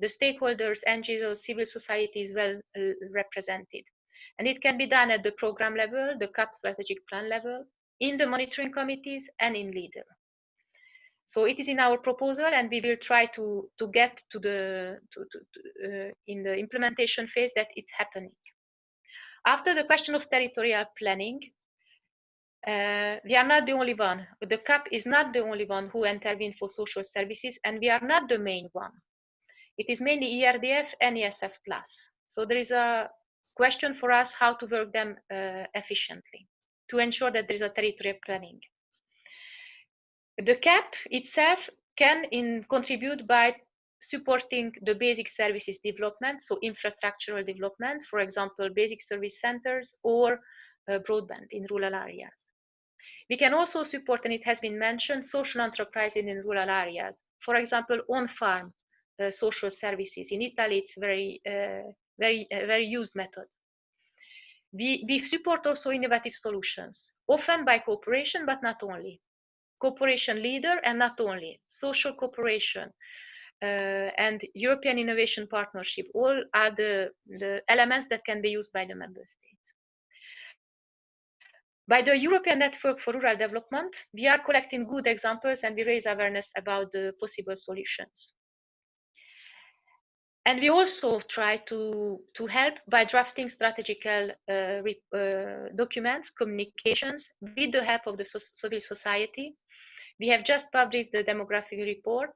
the stakeholders, NGOs, civil society is well represented. And it can be done at the program level, the CAP strategic plan level, in the monitoring committees and in leader. So it is in our proposal, and we will try to get to the in the implementation phase that it's happening. After the question of territorial planning, we are not the only one. The CAP is not the only one who intervene for social services, and we are not the main one. It is mainly ERDF and ESF+. So there is a question for us how to work them efficiently to ensure that there is a territorial planning. The CAP itself can contribute by supporting the basic services development, so infrastructural development, for example, basic service centers or broadband in rural areas. We can also support, and it has been mentioned, social enterprises in rural areas. For example, on-farm social services. In Italy, it's very used method. We support also innovative solutions, often by cooperation, but not only. Cooperation leader and not only. Social cooperation and European Innovation Partnership, all are the elements that can be used by the member states. By the European Network for Rural Development, we are collecting good examples and we raise awareness about the possible solutions. And we also try to help by drafting strategical documents, communications, with the help of the civil society. We have just published the demographic report,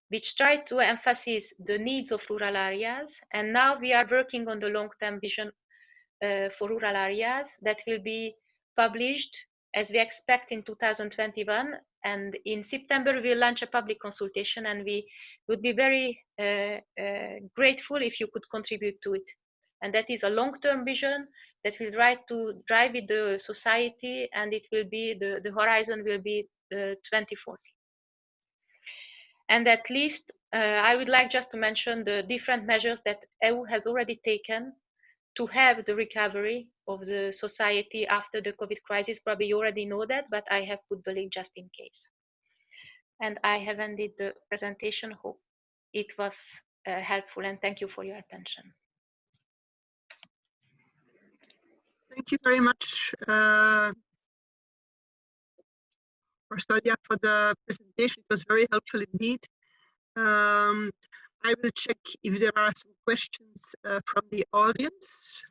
which tried to emphasize the needs of rural areas. And now we are working on the long-term vision for rural areas that will be published, as we expect, in 2021. And in September, we'll launch a public consultation, and we would be very grateful if you could contribute to it. And that is a long-term vision that will try to drive with the society, and it will be, the horizon will be 2040. And at least, I would like just to mention the different measures that EU has already taken to have the recovery of the society after the COVID crisis. Probably you already know that, but I have put the link just in case. And I have ended the presentation. Hope it was helpful, and thank you for your attention. Thank you very much, Rosalia, for the presentation. It was very helpful indeed. I will check if there are some questions from the audience.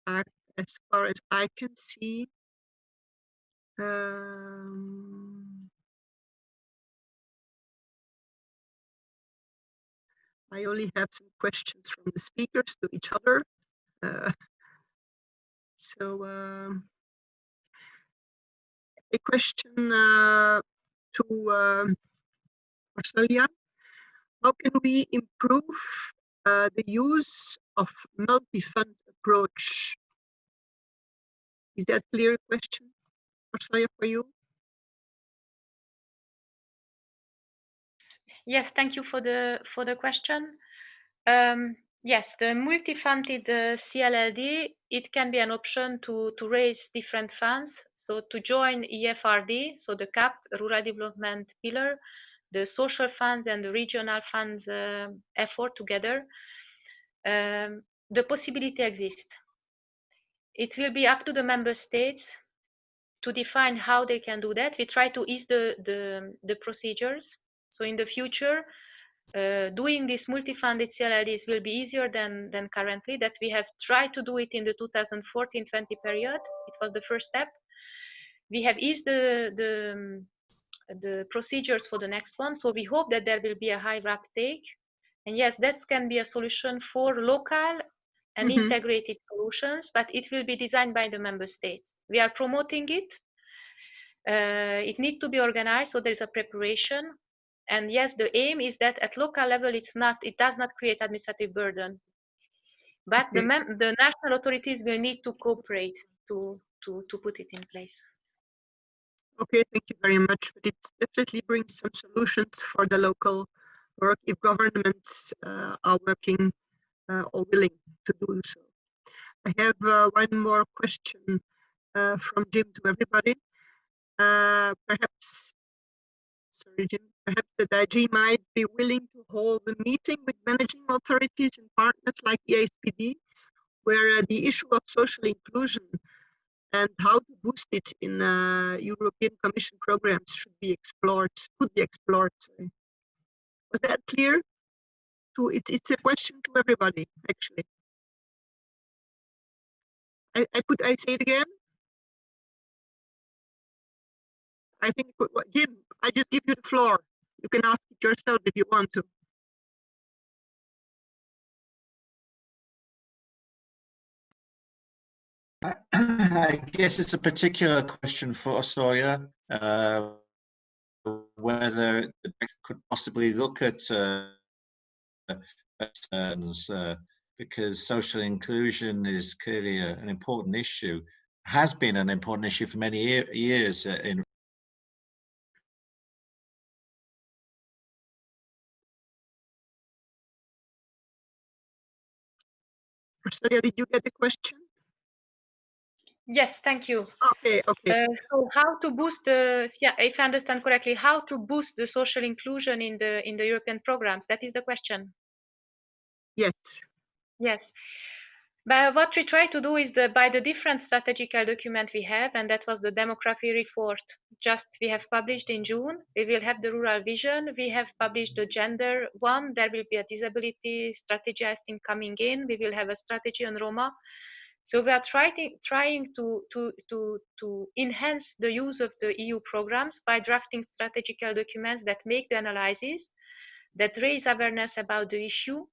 As far as I can see, I only have some questions from the speakers to each other. A question to Rosalia. How can we improve the use of multi-fund approach? Is that a clear question, Rosalia, for you? Yes, thank you for the question. Yes, the multi-funded CLLD, it can be an option to raise different funds. So to join EFRD, so the CAP, Rural Development Pillar, the social funds and the regional funds effort together, the possibility exists. It will be up to the member states to define how they can do that. We try to ease the procedures. So in the future, doing these multi-funded CLLDs will be easier than currently, that we have tried to do it in the 2014-20 period. It was the first step. We have eased the procedures for the next one. So we hope that there will be a higher uptake. And yes, that can be a solution for local and integrated solutions, but it will be designed by the member states. We are promoting it. It needs to be organized, so there's a preparation. And yes, the aim is that at local level, it does not create administrative burden. But Okay. the national authorities will need to cooperate to put it in place. Okay, thank you very much. But it definitely brings some solutions for the local work if governments are working or willing to do so. I have one more question from Jim to everybody. Perhaps, sorry, Jim, perhaps the DIG might be willing to hold a meeting with managing authorities and partners like EASPD, where the issue of social inclusion and how to boost it in European Commission programs could be explored. Sorry. Was that clear? It's a question to everybody, actually. I say it again. I think, Jim, I just give you the floor. You can ask it yourself if you want to. I guess it's a particular question for Soria, whether the bank could possibly look at because social inclusion is clearly an important issue, has been an important issue for many years in Marcelia, did you get the question? Yes, thank you. Okay, okay. So how to boost if I understand correctly, how to boost the social inclusion in the European programs? That is the question. Yes. Yes. But what we try to do is by the different strategical document we have, and that was the demography report. We have published in June. We will have the rural vision. We have published the gender one. There will be a disability strategy, I think, coming in. We will have a strategy on Roma. So we are trying to enhance the use of the EU programs by drafting strategical documents that make the analysis, that raise awareness about the issue,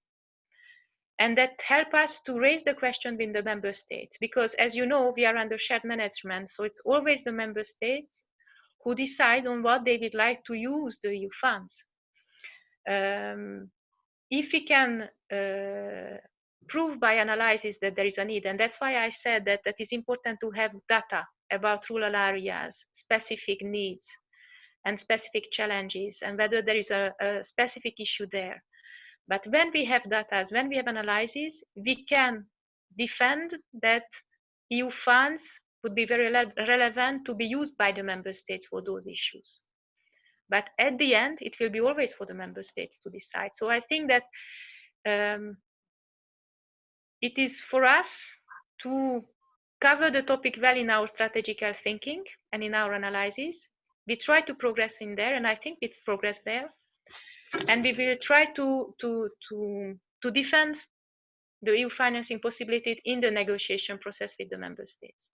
and that help us to raise the question with the member states. Because as you know, we are under shared management, so it's always the member states who decide on what they would like to use the EU funds. If we can prove by analysis that there is a need, and that's why I said that it is important to have data about rural areas, specific needs and specific challenges, and whether there is a specific issue there. But when we have data, when we have analysis, we can defend that EU funds would be very relevant to be used by the member states for those issues. But at the end, it will be always for the member states to decide. So I think that it is for us to cover the topic well in our strategical thinking and in our analysis. We try to progress in there, and I think we progress there. And we will try to defend the EU financing possibility in the negotiation process with the member states.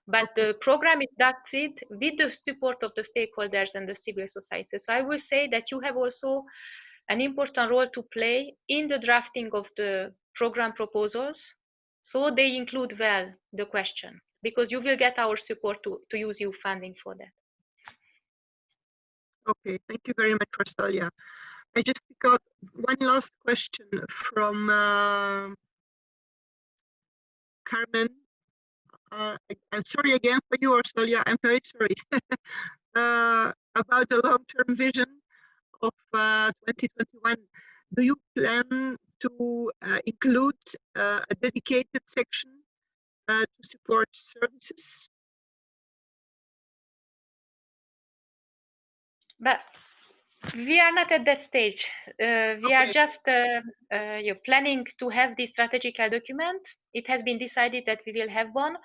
But the program is drafted with the support of the stakeholders and the civil society. So I will say that you have also an important role to play in the drafting of the program proposals, so they include well the question, because you will get our support to use EU funding for that. Okay, thank you very much, Rosalia. I just got one last question from Carmen. I'm sorry again for you, Rosalia. I'm very sorry. About the long-term vision of 2021. Do you plan to include a dedicated section to support services? But we are not at that stage. We are just planning to have this strategical document. It has been decided that we will have one,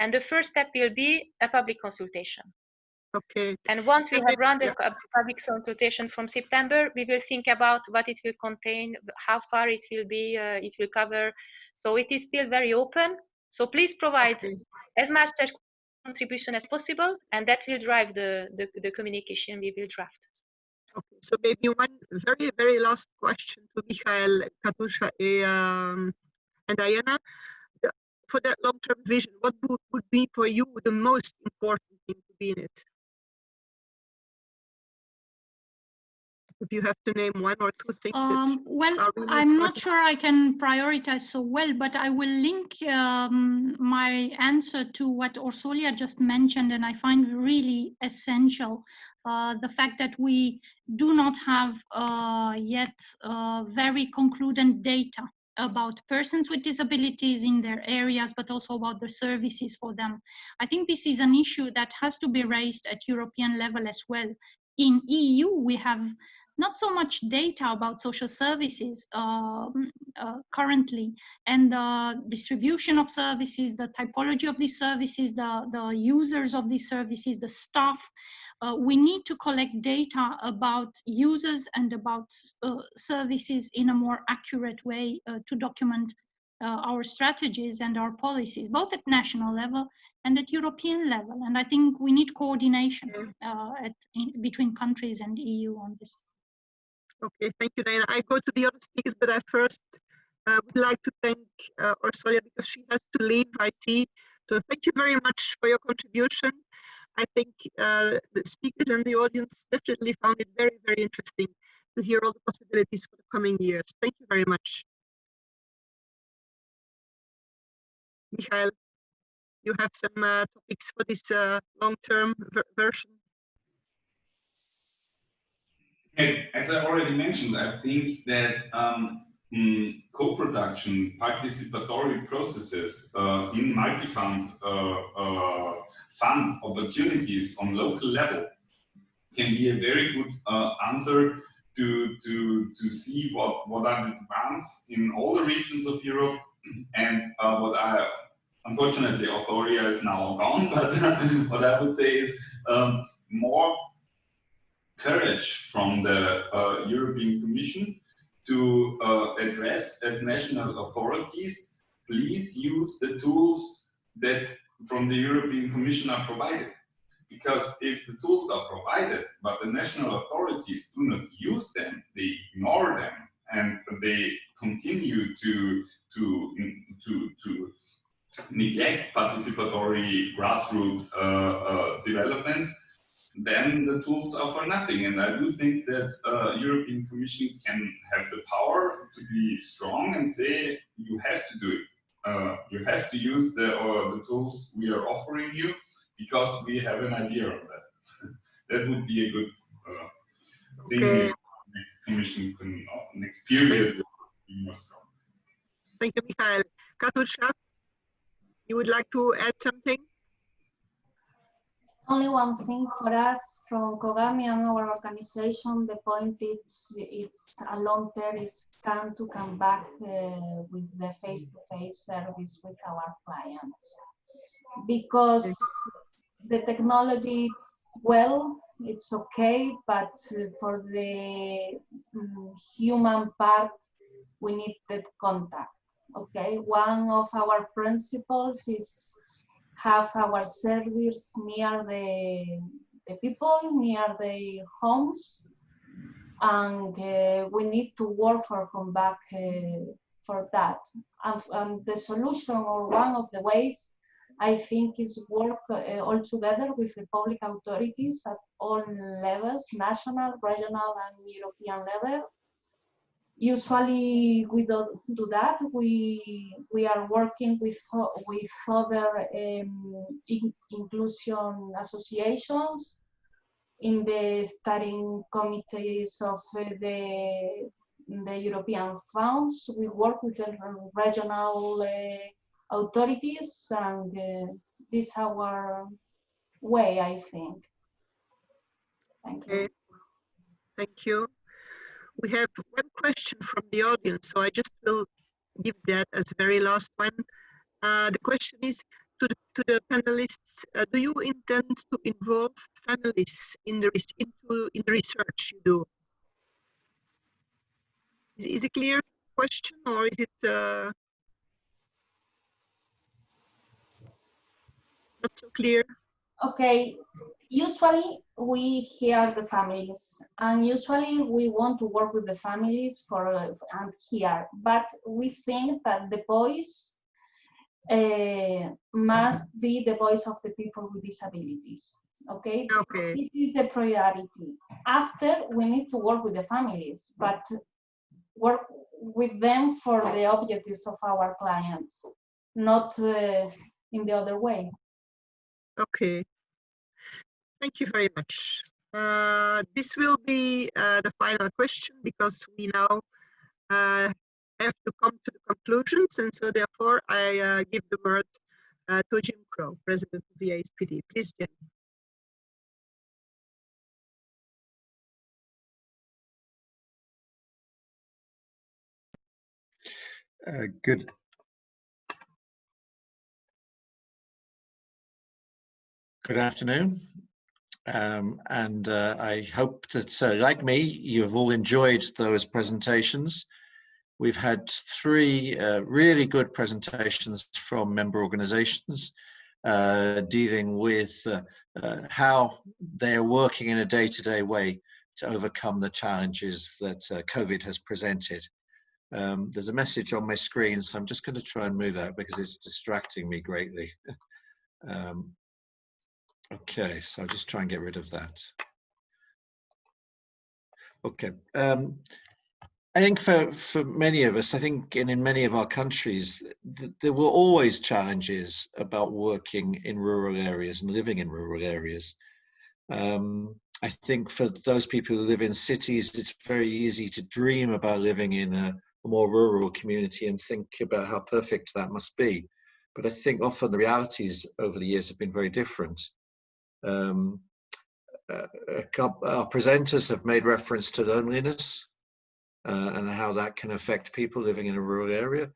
and the first step will be a public consultation. Okay. And once we have run the public consultation from September, we will think about what it will contain, how far it will be, it will cover. So it is still very open. So please provide as much contribution as possible, and that will drive the communication we will draft. Okay, so maybe one very, very last question to Michael, Katusha, and Diana. For that long-term vision, what would be for you the most important thing to be in it? If you have to name one or two things that well, are really I'm not important. sure I can prioritize so well, but I will link my answer to what Orsolia just mentioned, and I find really essential the fact that we do not have yet very concludent data about persons with disabilities in their areas, but also about the services for them. I think this is an issue that has to be raised at European level as well. In EU, we have not so much data about social services currently, and the distribution of services, the typology of these services, the users of these services, the staff. We need to collect data about users and about services in a more accurate way to document our strategies and our policies, both at national level and at European level. And I think we need coordination between countries and EU on this. Okay, thank you, Diana. I go to the other speakers, but I first would like to thank Orsolia because she has to leave, I see. So thank you very much for your contribution. I think the speakers and the audience definitely found it very, very interesting to hear all the possibilities for the coming years. Thank you very much. Michael, you have some topics for this long-term version. As I already mentioned, I think that co-production, participatory processes in multi-fund fund opportunities on local level can be a very good answer to see what are the demands in all the regions of Europe, and unfortunately, Authority is now gone, but what I would say is more courage from the European Commission to address at national authorities, please use the tools that from the European Commission are provided. Because if the tools are provided, but the national authorities do not use them, they ignore them, and they continue to neglect participatory grassroots developments, then the tools are for nothing. And I do think that European Commission can have the power to be strong and say, you have to do it. You have to use the tools we are offering you because we have an idea of that. That would be a good thing. Okay. Next Commission can, next period, be more strong. Thank you, Michael. Katusha, you would like to add something? Only one thing for us from Kogami and our organization, the point is it's a long term is to come back with the face-to-face service with our clients. Because the technology is well, it's okay, but for the human part, we need the contact, okay? One of our principles is have our service near the people, near the homes, and we need to work for come back for that. And the solution, or one of the ways, I think, is work all together with the public authorities at all levels, national, regional, and European level. Usually we don't do that. We are working with other inclusion associations in the steering committees of the European funds. We work with the regional authorities, and this is our way, I think. Thank you. Okay. Thank you. We have one question from the audience, so I just will give that as very last one. The question is to the panelists: do you intend to involve families in the research you do? Is it a clear question, or is it not so clear? Okay. Usually we hear the families, and usually we want to work with the families and hear, but we think that the voice must be the voice of the people with disabilities. Okay? Okay. This is the priority. After, we need to work with the families, but work with them for the objectives of our clients, not in the other way. Okay. Thank you very much. This will be the final question, because we now have to come to the conclusions, and so therefore I give the word to Jim Crow, President of the EASPD. Please, Jim. Good. Good afternoon. And I hope that, like me, you have all enjoyed those presentations. We've had three really good presentations from member organizations dealing with how they're working in a day-to-day way to overcome the challenges that COVID has presented. There's a message on my screen, so I'm just going to try and move that because it's distracting me greatly. Okay, so I'll just try and get rid of that. Okay. I think for many of us, I think in many of our countries, there were always challenges about working in rural areas and living in rural areas. I think for those people who live in cities, it's very easy to dream about living in a more rural community and think about how perfect that must be. But I think often the realities over the years have been very different. Our presenters have made reference to loneliness and how that can affect people living in a rural area.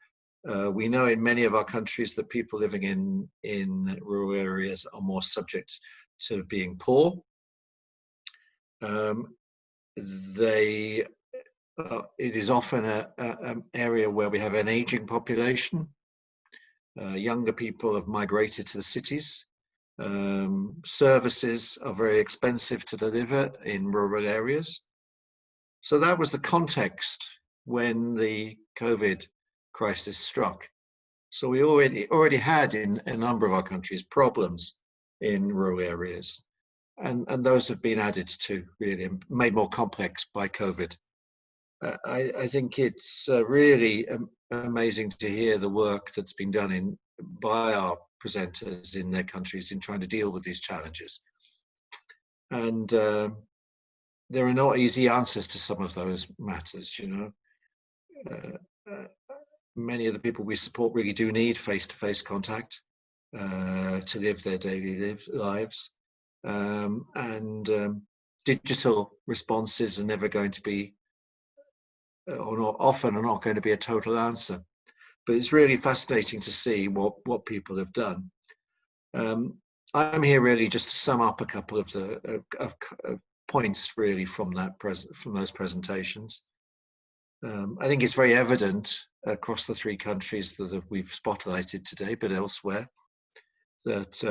We know in many of our countries that people living in rural areas are more subject to being poor. It is often an area where we have an aging population. Younger people have migrated to the cities. Services are very expensive to deliver in rural areas. So that was the context when the COVID crisis struck. So we already had in a number of our countries problems in rural areas. And those have been added to, really, made more complex by COVID. I think it's really amazing to hear the work that's been done by our presenters in their countries in trying to deal with these challenges. And there are not easy answers to some of those matters, you know. Many of the people we support really do need face-to-face contact to live their daily lives. Digital responses are never going to be, or not often are not going to be a total answer. But it's really fascinating to see what people have done. I'm here really just to sum up a couple of the points really from those presentations. I think it's very evident across the three countries that we've spotlighted today, but elsewhere, that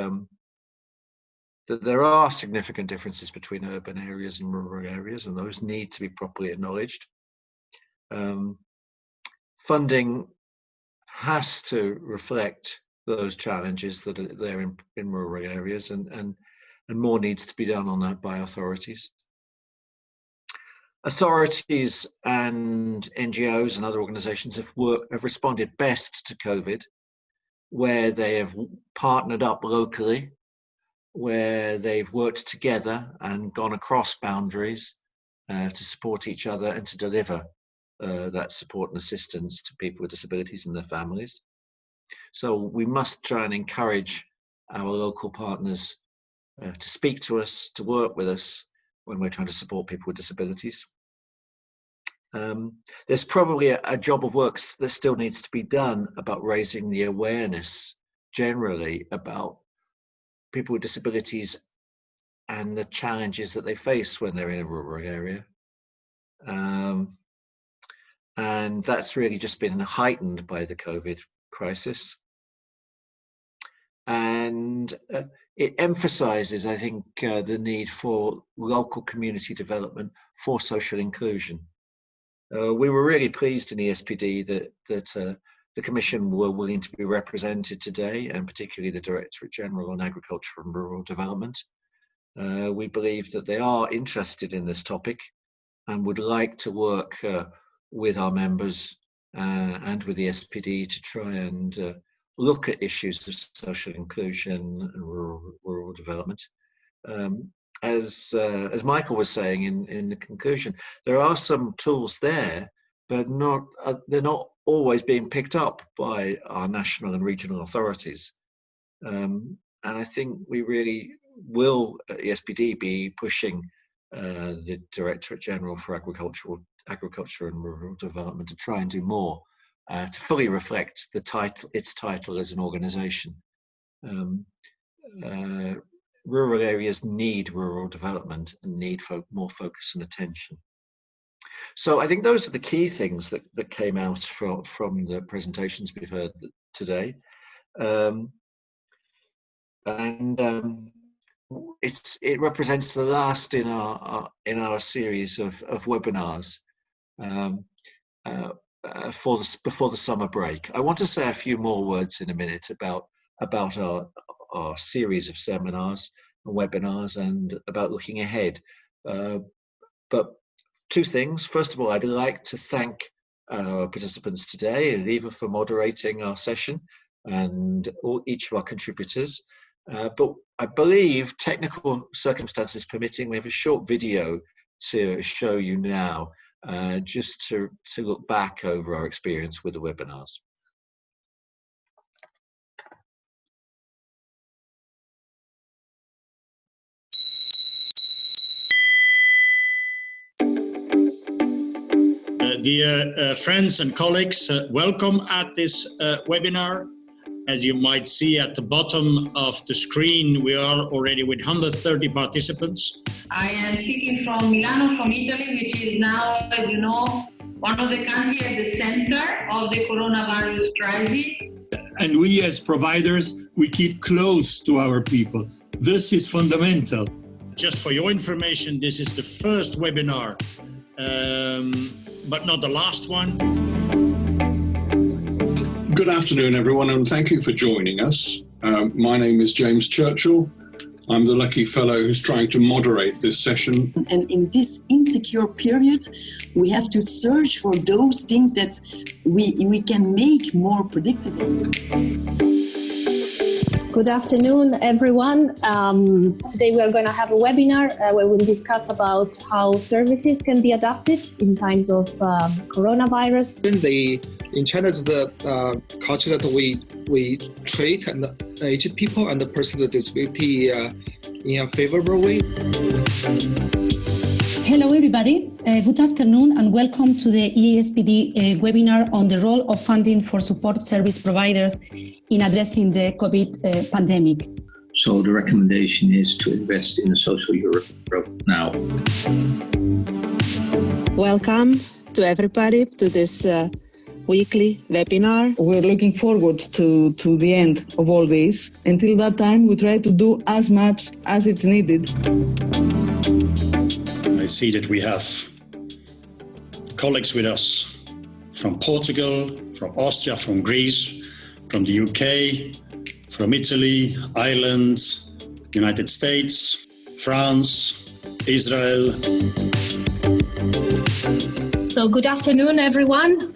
there are significant differences between urban areas and rural areas, and those need to be properly acknowledged. Funding has to reflect those challenges that are there in rural areas, and more needs to be done on that by authorities. Authorities and NGOs and other organizations have responded best to COVID, where they have partnered up locally, where they've worked together and gone across boundaries to support each other and to deliver that support and assistance to people with disabilities and their families. So we must try and encourage our local partners to speak to us, to work with us when we're trying to support people with disabilities. There's probably a job of work that still needs to be done about raising the awareness generally about people with disabilities and the challenges that they face when they're in a rural area. And that's really just been heightened by the COVID crisis. And it emphasizes, I think, the need for local community development for social inclusion. We were really pleased in EASPD that the Commission were willing to be represented today, and particularly the Directorate General on Agriculture and Rural Development. We believe that they are interested in this topic and would like to work with our members and with the EASPD to try and look at issues of social inclusion and rural development. As Michael was saying in the conclusion, there are some tools there, but they're not always being picked up by our national and regional authorities. And I think we really will at EASPD be pushing the Directorate General for Agriculture and Rural Development to try and do more to fully reflect its title as an organisation. Rural areas need rural development and need more focus and attention. So I think those are the key things that came out from the presentations we've heard today. It represents the last in our series of webinars before the summer break. I want to say a few more words in a minute about our series of seminars and webinars and about looking ahead. But two things. First of all, I'd like to thank our participants today, and Eva for moderating our session, and each of our contributors. But I believe, technical circumstances permitting, we have a short video to show you now, just to look back over our experience with the webinars. Dear friends and colleagues, welcome at this webinar. As you might see at the bottom of the screen, we are already with 130 participants. I am speaking from Milano, from Italy, which is now, as you know, one of the countries at the center of the coronavirus crisis. And we as providers, we keep close to our people. This is fundamental. Just for your information, this is the first webinar, but not the last one. Good afternoon, everyone, and thank you for joining us. My name is James Churchill. I'm the lucky fellow who's trying to moderate this session. And in this insecure period, we have to search for those things that we can make more predictable. Good afternoon, everyone. Today we are going to have a webinar where we'll discuss about how services can be adapted in times of coronavirus. In China, the culture that we treat and aged people and the person with disability in a favorable way. Hello, everybody. Good afternoon, and welcome to the EASPD webinar on the role of funding for support service providers in addressing the COVID pandemic. So the recommendation is to invest in a social Europe now. Welcome to everybody to this weekly webinar. We're looking forward to the end of all this. Until that time, we try to do as much as it's needed. I see that we have colleagues with us from Portugal, from Austria, from Greece, from the UK, from Italy, Ireland, United States, France, Israel. So good afternoon, everyone,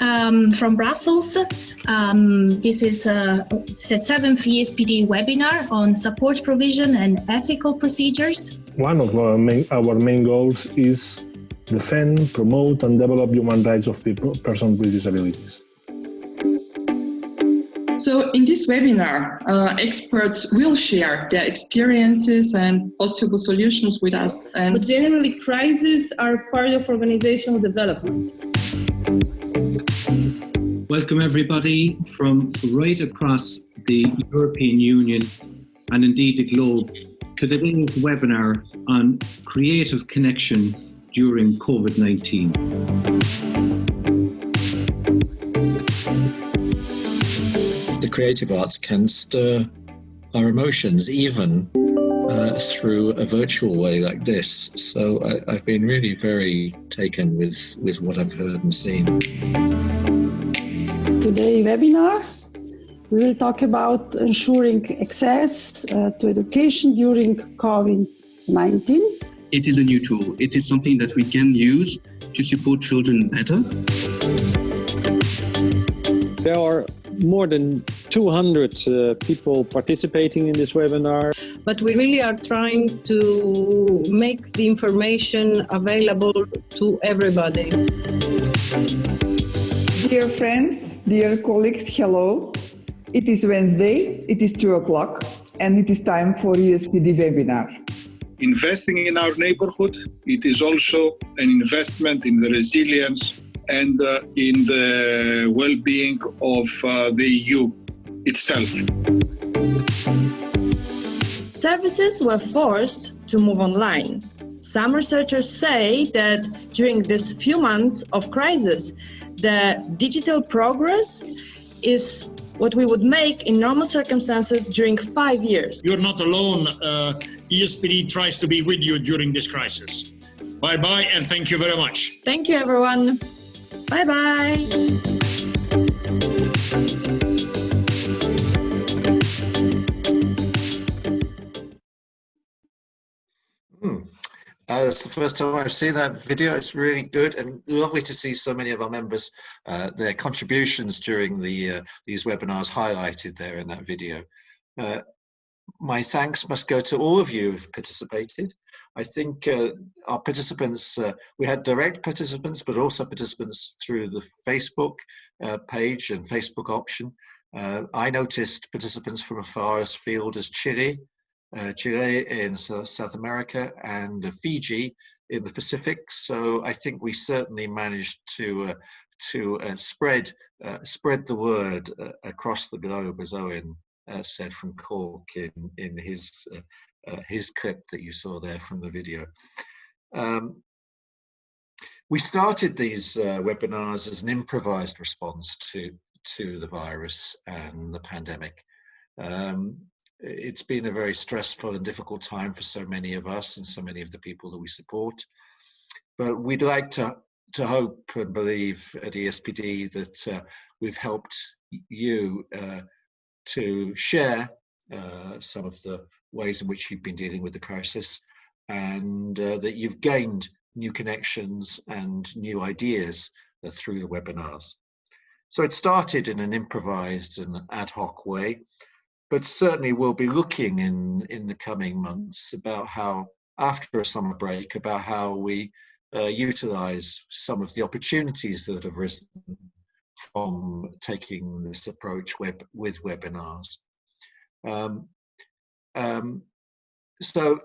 from Brussels. This is the 7th EASPD webinar on support provision and ethical procedures. One of our main goals is defend, promote, and develop human rights of persons with disabilities. So in this webinar, experts will share their experiences and possible solutions with us. But generally, crises are part of organizational development. Welcome everybody from right across the European Union and indeed the globe to today's webinar on creative connection during COVID-19. The creative arts can stir our emotions even through a virtual way like this. So I've been really very taken with what I've heard and seen. Today's webinar, we will talk about ensuring access to education during COVID. COVID-19. It is a new tool. It is something that we can use to support children better. There are more than 200 people participating in this webinar. But we really are trying to make the information available to everybody. Dear friends, dear colleagues, hello. It is Wednesday, it is 2 o'clock, and it is time for EASPD webinar. Investing in our neighborhood, it is also an investment in the resilience and in the well-being of the EU itself. Services were forced to move online. Some researchers say that during these few months of crisis, the digital progress is what we would make in normal circumstances during 5 years. You're not alone. EASPD tries to be with you during this crisis. Bye-bye, and thank you very much. Thank you, everyone. Bye-bye. It's the first time I've seen that video. It's really good and lovely to see so many of our members, their contributions during these webinars highlighted there in that video. My thanks must go to all of you who've participated. I think our participants, we had direct participants, but also participants through the Facebook page and Facebook option. I noticed participants from as far afield as Chile in South America, and Fiji in the Pacific. So I think we certainly managed to spread the word across the globe, as Owen said from Cork in his clip that you saw there from the video. We started these webinars as an improvised response to the virus and the pandemic. It's been a very stressful and difficult time for so many of us and so many of the people that we support. But we'd like to hope and believe at EASPD that we've helped you to share some of the ways in which you've been dealing with the crisis, and that you've gained new connections and new ideas through the webinars. So it started in an improvised and ad hoc way, but certainly we'll be looking in the coming months about how, after a summer break, about how we utilize some of the opportunities that have risen from taking this approach with webinars. So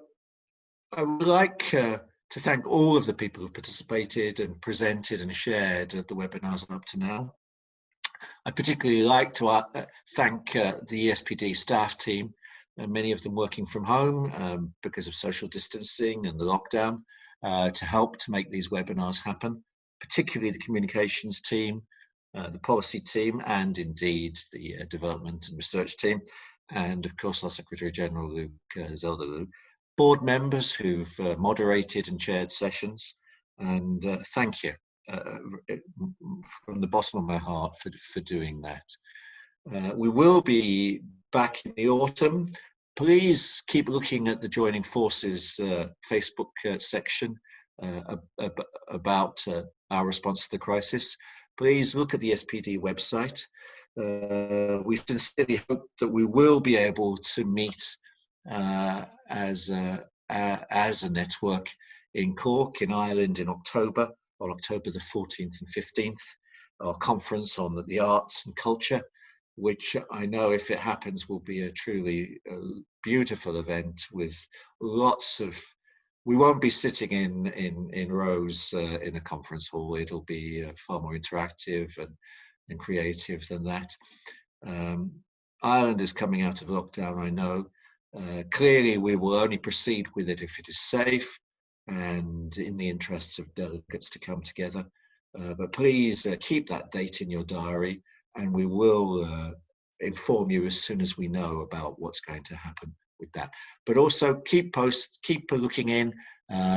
I would like to thank all of the people who've participated and presented and shared the webinars up to now. I'd particularly like to thank the EASPD staff team, many of them working from home because of social distancing and the lockdown, to help to make these webinars happen, particularly the communications team, the policy team, and indeed the development and research team, and of course our Secretary General, Luke Zelderloo, board members who've moderated and chaired sessions, and thank you from the bottom of my heart for doing that. We will be back in the autumn. Please keep looking at the Joining Forces Facebook section about our response to the crisis. Please look at the EASPD website. We sincerely hope that we will be able to meet as a network in Cork, in Ireland, in October, on October the 14th and 15th, our conference on the arts and culture, which I know, if it happens, will be a truly beautiful event with lots of, we won't be sitting in rows in a conference hall. It'll be far more interactive and creative than that. Ireland is coming out of lockdown, I know. Clearly, we will only proceed with it if it is safe and in the interests of delegates to come together. But please keep that date in your diary, and we will inform you as soon as we know about what's going to happen with that. But also keep looking in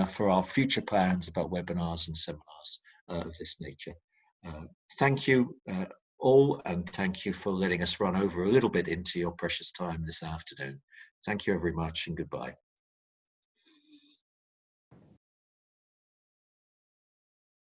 for our future plans about webinars and seminars of this nature. Thank you all, and thank you for letting us run over a little bit into your precious time this afternoon. Thank you very much, and goodbye.